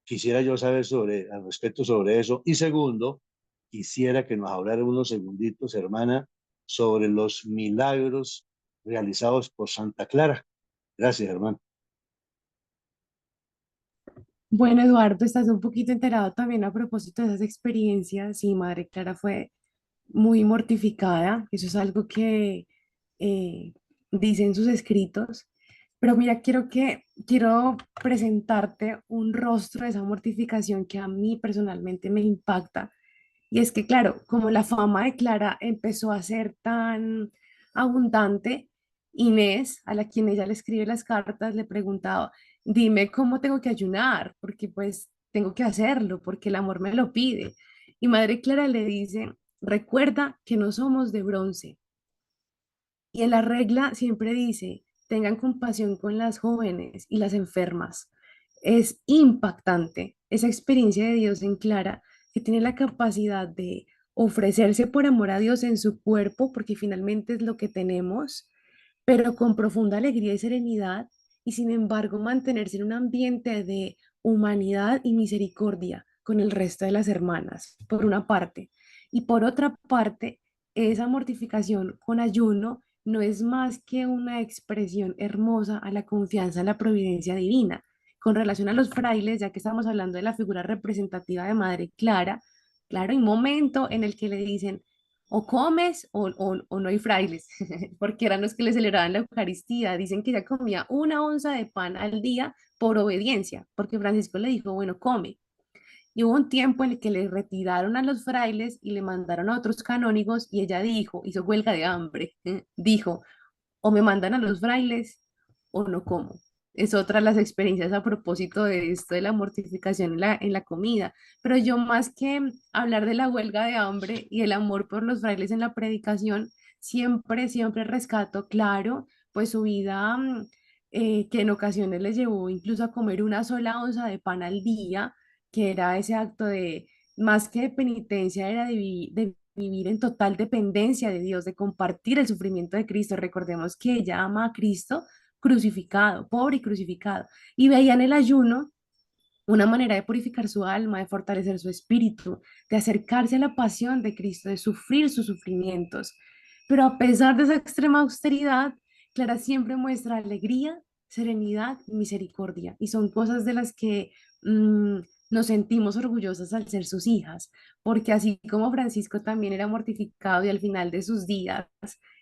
Quisiera yo saber al respecto sobre eso. Y segundo, quisiera que nos hablara unos segunditos, hermana, sobre los milagros realizados por Santa Clara. Gracias, hermano. Bueno, Eduardo, estás un poquito enterado también a propósito de esas experiencias. Sí, Madre Clara fue muy mortificada. Eso es algo que eh, dice en sus escritos. Pero mira, quiero presentarte un rostro de esa mortificación que a mí personalmente me impacta. Y es que, claro, como la fama de Clara empezó a ser tan abundante, Inés, a la quien ella le escribe las cartas, le preguntaba, dime cómo tengo que ayunar, porque pues tengo que hacerlo, porque el amor me lo pide. Y Madre Clara le dice, recuerda que no somos de bronce. Y en la regla siempre dice, tengan compasión con las jóvenes y las enfermas. Es impactante esa experiencia de Dios en Clara, que tiene la capacidad de ofrecerse por amor a Dios en su cuerpo, porque finalmente es lo que tenemos, pero con profunda alegría y serenidad, y sin embargo mantenerse en un ambiente de humanidad y misericordia con el resto de las hermanas, por una parte. Y por otra parte, esa mortificación con ayuno no es más que una expresión hermosa a la confianza en la providencia divina. Con relación a los frailes, ya que estamos hablando de la figura representativa de Madre Clara, claro, hay un momento en el que le dicen, o comes o no hay frailes, porque eran los que le celebraban la Eucaristía. Dicen que ella comía 1 onza de pan al día por obediencia, porque Francisco le dijo, bueno, come. Y hubo un tiempo en el que le retiraron a los frailes y le mandaron a otros canónigos y ella dijo, hizo huelga de hambre, dijo, o me mandan a los frailes o no como. Es otra de las experiencias a propósito de esto de la mortificación en la comida. Pero yo más que hablar de la huelga de hambre y el amor por los frailes en la predicación, siempre rescato, claro, pues su vida que en ocasiones les llevó incluso a comer 1 sola onza de pan al día, que era ese acto de, más que de penitencia, era de vivir en total dependencia de Dios, de compartir el sufrimiento de Cristo. Recordemos que ella ama a Cristo crucificado, pobre y crucificado, y veía en el ayuno una manera de purificar su alma, de fortalecer su espíritu, de acercarse a la pasión de Cristo, de sufrir sus sufrimientos. Pero a pesar de esa extrema austeridad, Clara siempre muestra alegría, serenidad y misericordia. Y son cosas de las que nos sentimos orgullosas al ser sus hijas, porque así como Francisco también era mortificado y al final de sus días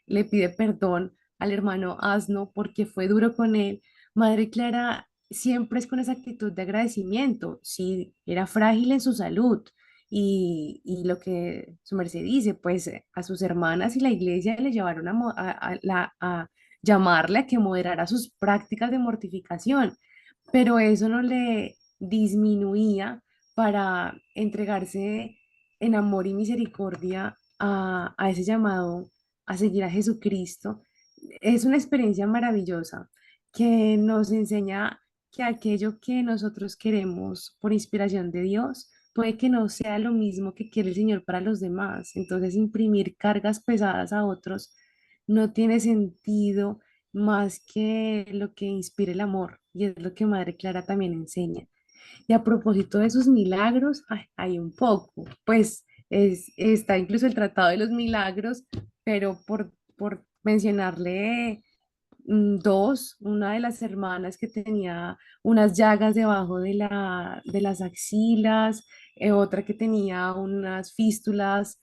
le pide perdón al hermano Asno porque fue duro con él, Madre Clara siempre es con esa actitud de agradecimiento. Sí, era frágil en su salud y lo que su merced dice, pues a sus hermanas y la iglesia le llevaron a llamarle a que moderara sus prácticas de mortificación, pero eso no le disminuía para entregarse en amor y misericordia a ese llamado a seguir a Jesucristo. Es una experiencia maravillosa que nos enseña que aquello que nosotros queremos por inspiración de Dios puede que no sea lo mismo que quiere el Señor para los demás. Entonces, imprimir cargas pesadas a otros no tiene sentido más que lo que inspira el amor, y es lo que Madre Clara también enseña. Y a propósito de sus milagros, ay, hay un poco, pues está incluso el Tratado de los Milagros, pero por mencionarle dos, una de las hermanas que tenía unas llagas debajo de las axilas, otra que tenía unas fístulas,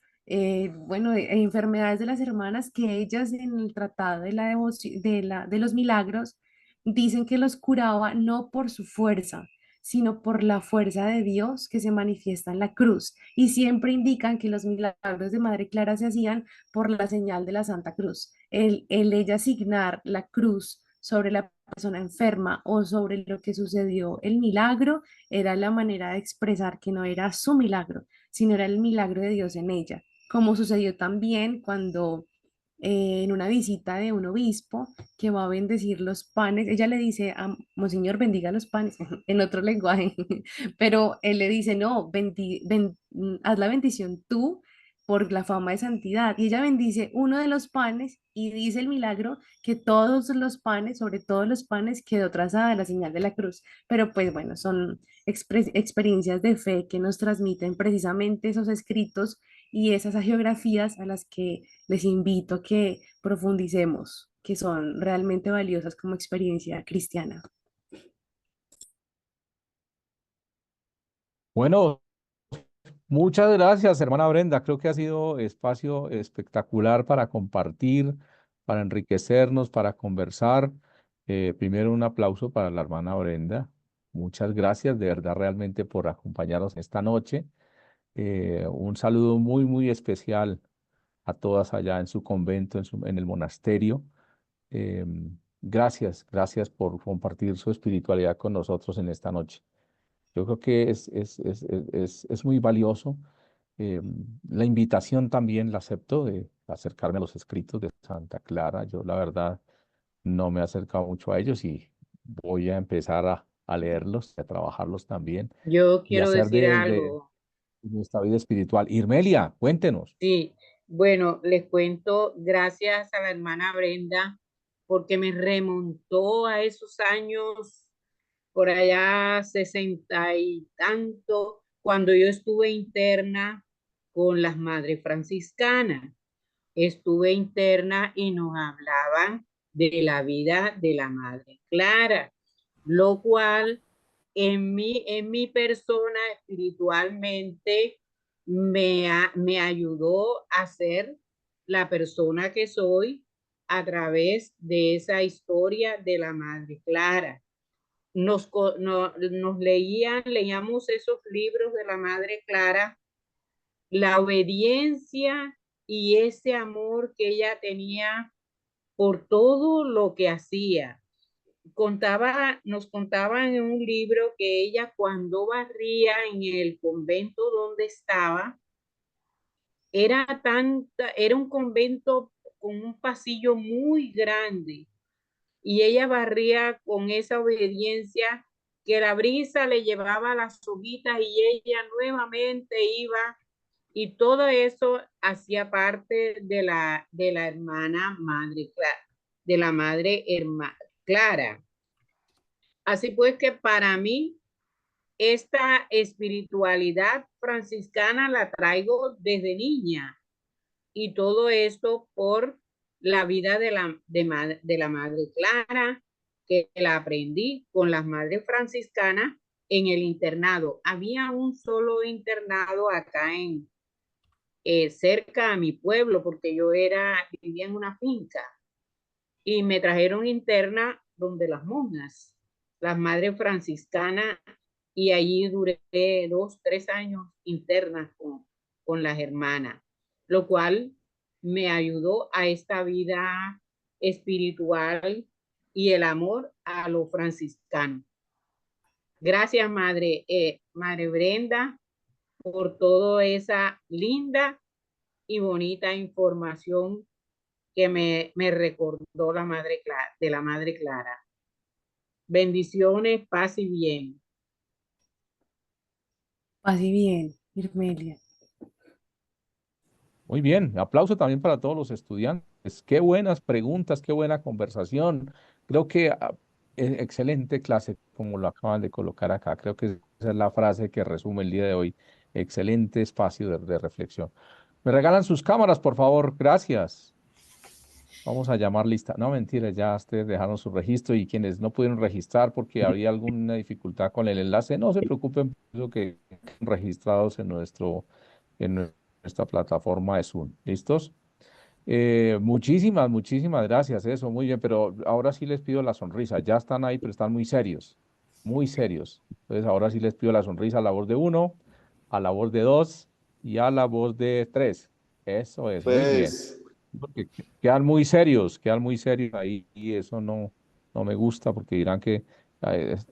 bueno, enfermedades de las hermanas que ellas en el tratado de de los milagros dicen que los curaba no por su fuerza, sino por la fuerza de Dios que se manifiesta en la cruz. Y siempre indican que los milagros de Madre Clara se hacían por la señal de la Santa Cruz. El ella asignar la cruz sobre la persona enferma o sobre lo que sucedió el milagro era la manera de expresar que no era su milagro, sino era el milagro de Dios en ella, como sucedió también cuando en una visita de un obispo que va a bendecir los panes, ella le dice a Monseñor, bendiga los panes, en otro lenguaje, pero él le dice, no, haz la bendición tú por la fama de santidad. Y ella bendice uno de los panes y dice el milagro que todos los panes, sobre todos los panes, quedó trazada la señal de la cruz. Pero pues bueno, son experiencias de fe que nos transmiten precisamente esos escritos y esas geografías a las que les invito a que profundicemos, que son realmente valiosas como experiencia cristiana. Bueno, muchas gracias, hermana Brenda. Creo que ha sido espacio espectacular para compartir, para enriquecernos, para conversar. Primero, un aplauso para la hermana Brenda. Muchas gracias de verdad realmente por acompañarnos esta noche. Un saludo muy especial a todas allá en su convento, en el monasterio. Gracias por compartir su espiritualidad con nosotros en esta noche. Yo creo que es muy valioso. La invitación también la acepto de acercarme a los escritos de Santa Clara. Yo la verdad no me he acercado mucho a ellos y voy a empezar a leerlos, a trabajarlos también Yo y quiero hacer decir de algo. nuestra vida espiritual. Irmelia, cuéntenos. Sí, bueno, les cuento gracias a la hermana Brenda porque me remontó a esos años por allá 60 y tanto, cuando yo estuve interna con las madres franciscanas. Estuve interna y nos hablaban de la vida de la Madre Clara, lo cual en mi persona espiritualmente me ayudó a ser la persona que soy a través de esa historia de la Madre Clara. Nos leíamos esos libros de la Madre Clara, la obediencia y ese amor que ella tenía por todo lo que hacía. Nos contaba en un libro que ella cuando barría en el convento donde estaba, era un convento con un pasillo muy grande y ella barría con esa obediencia que la brisa le llevaba las hojitas y ella nuevamente iba, y todo eso hacía parte de la hermana Madre Clara, de la Madre Clara. Así pues que para mí esta espiritualidad franciscana la traigo desde niña, y todo esto por la vida de la Madre Clara, que la aprendí con las madres franciscanas en el internado. Había un solo internado acá cerca a mi pueblo, porque yo vivía en una finca, y me trajeron interna donde las monjas, las madres franciscanas, y allí duré 2, 3 años internas con las hermanas, lo cual me ayudó a esta vida espiritual y el amor a los franciscanos. Gracias, Madre Brenda, por toda esa linda y bonita información que me recordó la Madre Clara, de la Madre Clara. Bendiciones, paz y bien. Paz y bien, Irmelia. Muy bien, aplauso también para todos los estudiantes. Qué buenas preguntas, qué buena conversación. Creo que excelente clase, como lo acaban de colocar acá. Creo que esa es la frase que resume el día de hoy. Excelente espacio de reflexión. ¿Me regalan sus cámaras, por favor? Gracias. Vamos a llamar lista. No, mentira, ya ustedes dejaron su registro, y quienes no pudieron registrar porque habría alguna dificultad con el enlace, no se preocupen, por eso que están registrados en nuestra plataforma de Zoom. ¿Listos? Muchísimas gracias, eso, muy bien, pero ahora sí les pido la sonrisa. Ya están ahí, pero están muy serios, muy serios. Entonces ahora sí les pido la sonrisa a la voz de 1, a la voz de 2 y a la voz de 3. Eso es, muy bien. Pues, Porque quedan muy serios ahí, y eso no me gusta, porque dirán que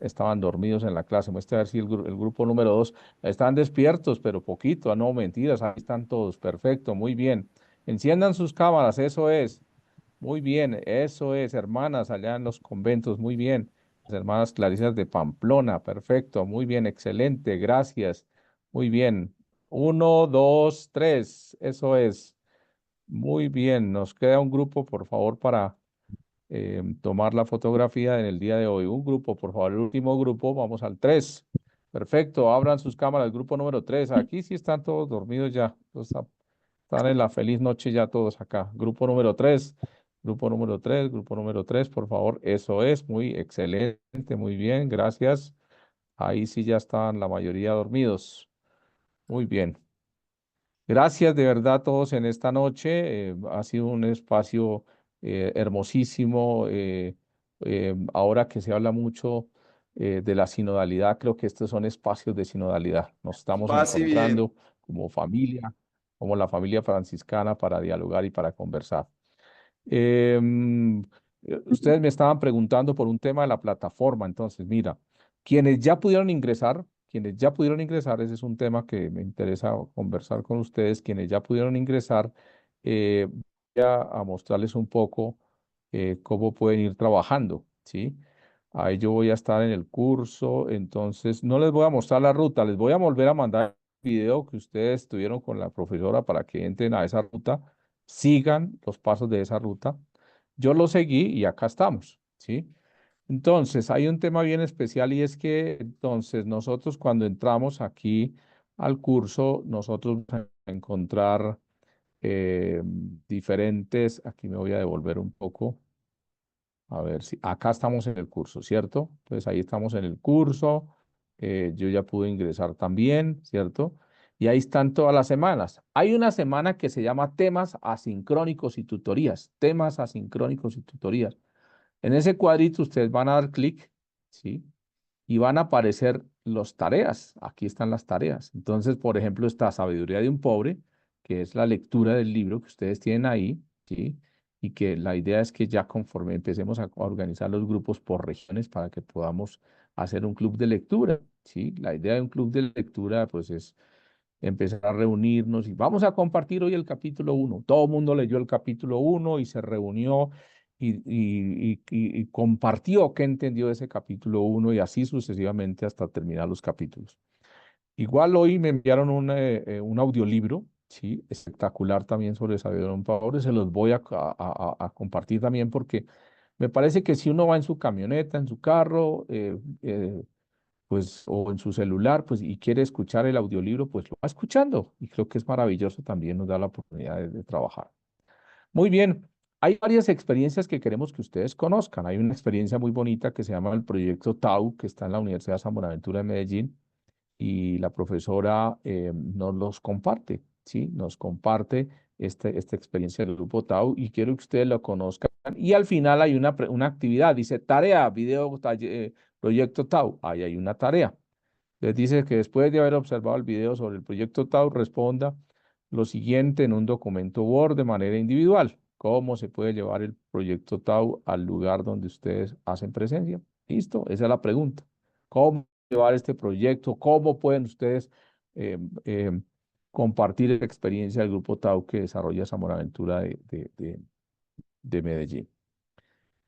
estaban dormidos en la clase. Muestra a ver si el grupo número 2 están despiertos, pero poquito. No, mentiras, ahí están todos. Perfecto, muy bien. Enciendan sus cámaras, eso es. Muy bien, eso es, hermanas allá en los conventos, muy bien. Las hermanas Clarisas de Pamplona, perfecto, muy bien, excelente, gracias. Muy bien. 1, 2, 3, eso es. Muy bien, nos queda un grupo, por favor, para tomar la fotografía en el día de hoy. Un grupo, por favor, el último grupo, vamos al 3. Perfecto, abran sus cámaras, grupo número 3. Aquí sí están todos dormidos ya. Están en la feliz noche ya todos acá. Grupo número 3, grupo número 3, grupo número 3, por favor. Eso es, muy excelente, muy bien, gracias. Ahí sí ya están la mayoría dormidos. Muy bien. Gracias de verdad a todos en esta noche. Ha sido un espacio hermosísimo. Ahora que se habla mucho de la sinodalidad, creo que estos son espacios de sinodalidad. Nos estamos paz y bien. encontrando como familia, como la familia franciscana, para dialogar y para conversar. Ustedes me estaban preguntando por un tema de la plataforma. Entonces, mira, quienes ya pudieron ingresar, ese es un tema que me interesa conversar con ustedes. Quienes ya pudieron ingresar, voy a mostrarles un poco cómo pueden ir trabajando, ¿sí? Ahí yo voy a estar en el curso, entonces no les voy a mostrar la ruta, les voy a volver a mandar el video que ustedes tuvieron con la profesora para que entren a esa ruta, sigan los pasos de esa ruta. Yo lo seguí y acá estamos, ¿sí? Entonces, hay un tema bien especial, y es que entonces nosotros cuando entramos aquí al curso, nosotros vamos a encontrar diferentes, aquí me voy a devolver un poco, a ver si, acá estamos en el curso, ¿cierto? Entonces ahí estamos en el curso, yo ya pude ingresar también, ¿cierto? Y ahí están todas las semanas. Hay una semana que se llama temas asincrónicos y tutorías. Temas asincrónicos y tutorías. En ese cuadrito ustedes van a dar clic, ¿sí? Y van a aparecer las tareas. Aquí están las tareas. Entonces, por ejemplo, está Sabiduría de un Pobre, que es la lectura del libro que ustedes tienen ahí, ¿sí? Y que la idea es que ya conforme empecemos a organizar los grupos por regiones para que podamos hacer un club de lectura, ¿sí? La idea de un club de lectura, pues, es empezar a reunirnos y vamos a compartir hoy el capítulo 1. Todo el mundo leyó el capítulo 1 y se reunió y compartió qué entendió de ese capítulo 1 y así sucesivamente hasta terminar los capítulos. Igual hoy me enviaron un audiolibro, ¿sí? Espectacular también sobre Sabiduría de un Pobre. Se los voy a compartir también porque me parece que si uno va en su camioneta, en su carro, pues, o en su celular, pues, y quiere escuchar el audiolibro, pues lo va escuchando. Y creo que es maravilloso también, nos da la oportunidad de trabajar. Muy bien, hay varias experiencias que queremos que ustedes conozcan. Hay una experiencia muy bonita que se llama el Proyecto TAU, que está en la Universidad San Buenaventura de Medellín, y la profesora nos los comparte, ¿sí? Nos comparte esta experiencia del Grupo TAU y quiero que ustedes lo conozcan. Y al final hay una actividad, dice tarea, video, Proyecto TAU. Ahí hay una tarea. Les dice que después de haber observado el video sobre el Proyecto TAU, responda lo siguiente en un documento Word de manera individual. ¿Cómo se puede llevar el Proyecto TAU al lugar donde ustedes hacen presencia? ¿Listo? Esa es la pregunta. ¿Cómo llevar este proyecto? ¿Cómo pueden ustedes compartir la experiencia del Grupo TAU que desarrolla San Buenaventura de Medellín?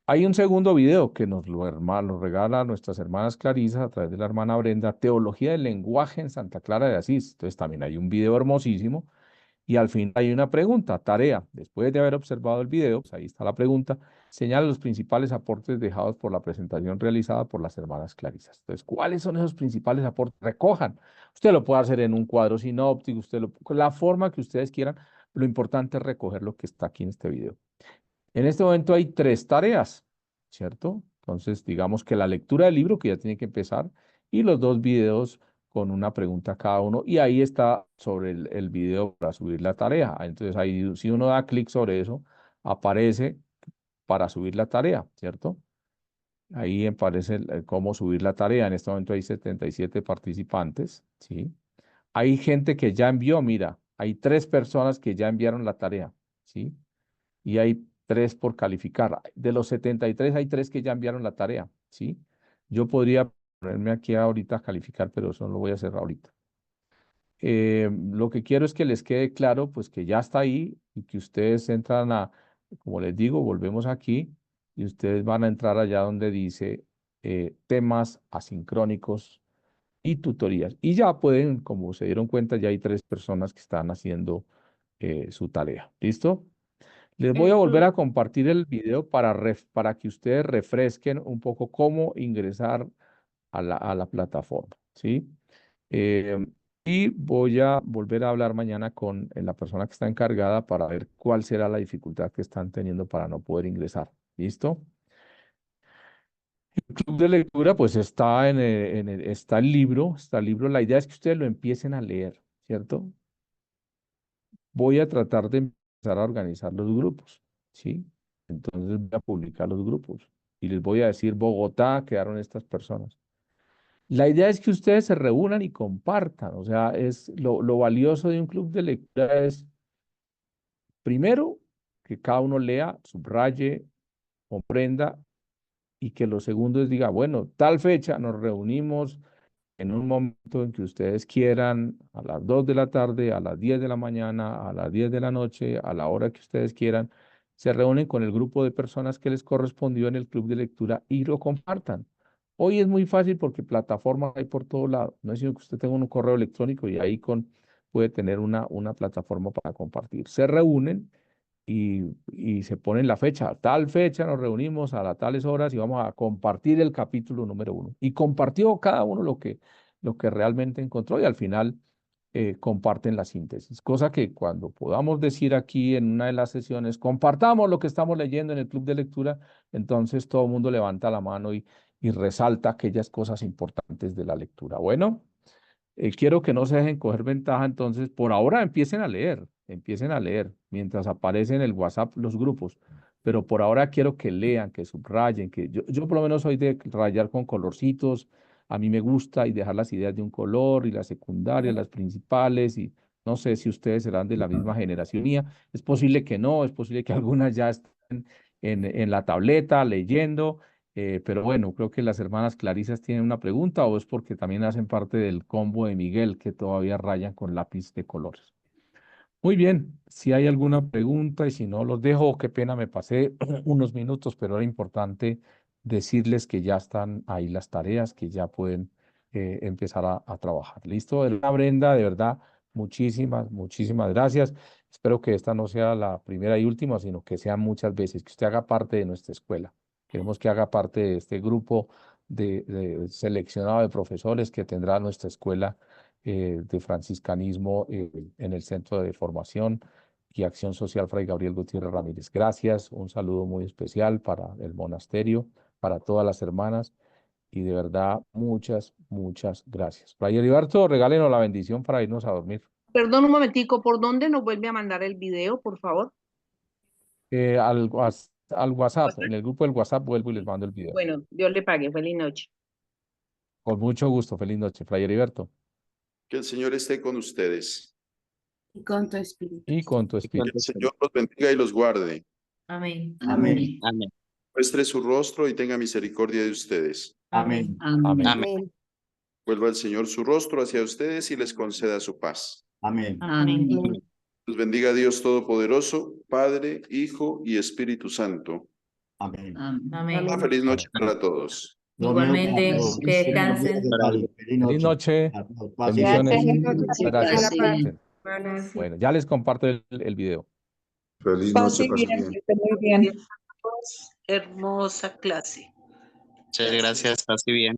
Hay un segundo video que nos lo regala nuestras hermanas Clarisas a través de la hermana Brenda, Teología del Lenguaje en Santa Clara de Asís. Entonces también hay un video hermosísimo y al fin hay una pregunta, tarea. Después de haber observado el video, pues ahí está la pregunta, señala los principales aportes dejados por la presentación realizada por las hermanas Clarisas. Entonces, ¿cuáles son esos principales aportes? Recojan. Usted lo puede hacer en un cuadro sinóptico, la forma que ustedes quieran. Lo importante es recoger lo que está aquí en este video. En este momento hay 3 tareas, ¿cierto? Entonces, digamos que la lectura del libro, que ya tiene que empezar, y los 2 videos con una pregunta cada uno, y ahí está sobre el video para subir la tarea. Entonces, ahí, si uno da clic sobre eso, aparece para subir la tarea, ¿cierto? Ahí aparece cómo subir la tarea. En este momento hay 77 participantes, ¿sí? Hay gente que ya envió, mira, hay 3 personas que ya enviaron la tarea, ¿sí? Y hay 3 por calificar. De los 73 hay 3 que ya enviaron la tarea, ¿sí? Yo podría ponerme aquí ahorita a calificar, pero eso no lo voy a hacer ahorita. Lo que quiero es que les quede claro, pues que ya está ahí y que ustedes entran como les digo, volvemos aquí y ustedes van a entrar allá donde dice temas asincrónicos y tutorías. Y ya pueden, como se dieron cuenta, ya hay 3 personas que están haciendo su tarea. ¿Listo? Les voy a volver a compartir el video para que ustedes refresquen un poco cómo ingresar a la plataforma, ¿sí? Y voy a volver a hablar mañana con la persona que está encargada para ver cuál será la dificultad que están teniendo para no poder ingresar. ¿Listo? El club de lectura, pues está está el libro, La idea es que ustedes lo empiecen a leer, ¿cierto? Voy a tratar de empezar a organizar los grupos, ¿sí? Entonces voy a publicar los grupos y les voy a decir, Bogotá, quedaron estas personas. La idea es que ustedes se reúnan y compartan, o sea, es lo valioso de un club de lectura es, primero, que cada uno lea, subraye, comprenda y que lo segundo es diga, bueno, tal fecha nos reunimos en un momento en que ustedes quieran, a las 2 de la tarde, a las 10 de la mañana, a las 10 de la noche, a la hora que ustedes quieran, se reúnen con el grupo de personas que les correspondió en el club de lectura y lo compartan. Hoy es muy fácil porque plataformas hay por todo lado. No es sino que usted tenga un correo electrónico y ahí puede tener una plataforma para compartir. Se reúnen y se ponen la fecha. Tal fecha nos reunimos a las tales horas y vamos a compartir el capítulo número 1. Y compartió cada uno lo que realmente encontró y al final comparten la síntesis. Cosa que cuando podamos decir aquí en una de las sesiones, compartamos lo que estamos leyendo en el club de lectura, entonces todo el mundo levanta la mano y resalta aquellas cosas importantes de la lectura. Bueno, Quiero que no se dejen coger ventaja, entonces por ahora empiecen a leer mientras aparecen en el WhatsApp los grupos, pero por ahora quiero que lean, que subrayen, que yo por lo menos soy de rayar con colorcitos, a mí me gusta y dejar las ideas de un color y las secundarias, las principales y no sé si ustedes serán de la misma generación mía, es posible que no, es posible que algunas ya estén en la tableta leyendo. Pero bueno, creo que las hermanas Clarisas tienen una pregunta o es porque también hacen parte del combo de Miguel que todavía rayan con lápiz de colores. Muy bien, si hay alguna pregunta y si no los dejo, qué pena, me pasé unos minutos, pero era importante decirles que ya están ahí las tareas, que ya pueden empezar a trabajar. ¿Listo? Brenda, de verdad, muchísimas gracias. Espero que esta no sea la primera y última, sino que sean muchas veces, que usted haga parte de nuestra escuela. Queremos que haga parte de este grupo de seleccionado de profesores que tendrá nuestra escuela de franciscanismo en el Centro de Formación y Acción Social Fray Gabriel Gutiérrez Ramírez. Gracias, un saludo muy especial para el monasterio, para todas las hermanas y de verdad muchas gracias. Fray Heriberto, regálenos la bendición para irnos a dormir. Perdón un momentico, ¿por dónde nos vuelve a mandar el video, por favor? Al WhatsApp, en el grupo del WhatsApp vuelvo y les mando el video. Bueno, Dios le pague. Feliz noche. Con mucho gusto, feliz noche, Fray Heriberto. Que el Señor esté con ustedes. Y con tu espíritu. Y con tu Que espíritu. el Señor los bendiga y los guarde. Amén. Amén. Amén. Muestre su rostro y tenga misericordia de ustedes. Amén. Amén. Amén. Vuelva el Señor su rostro hacia ustedes y les conceda su paz. Amén. Amén. Los bendiga Dios Todopoderoso, Padre, Hijo y Espíritu Santo. Amén. Amén. Una feliz noche para todos. Igualmente, que descansen. Feliz noche. Bendiciones. Gracias. Bueno, ya les comparto el video. Feliz noche, Muy bien. Hermosa clase. Muchas gracias, así bien.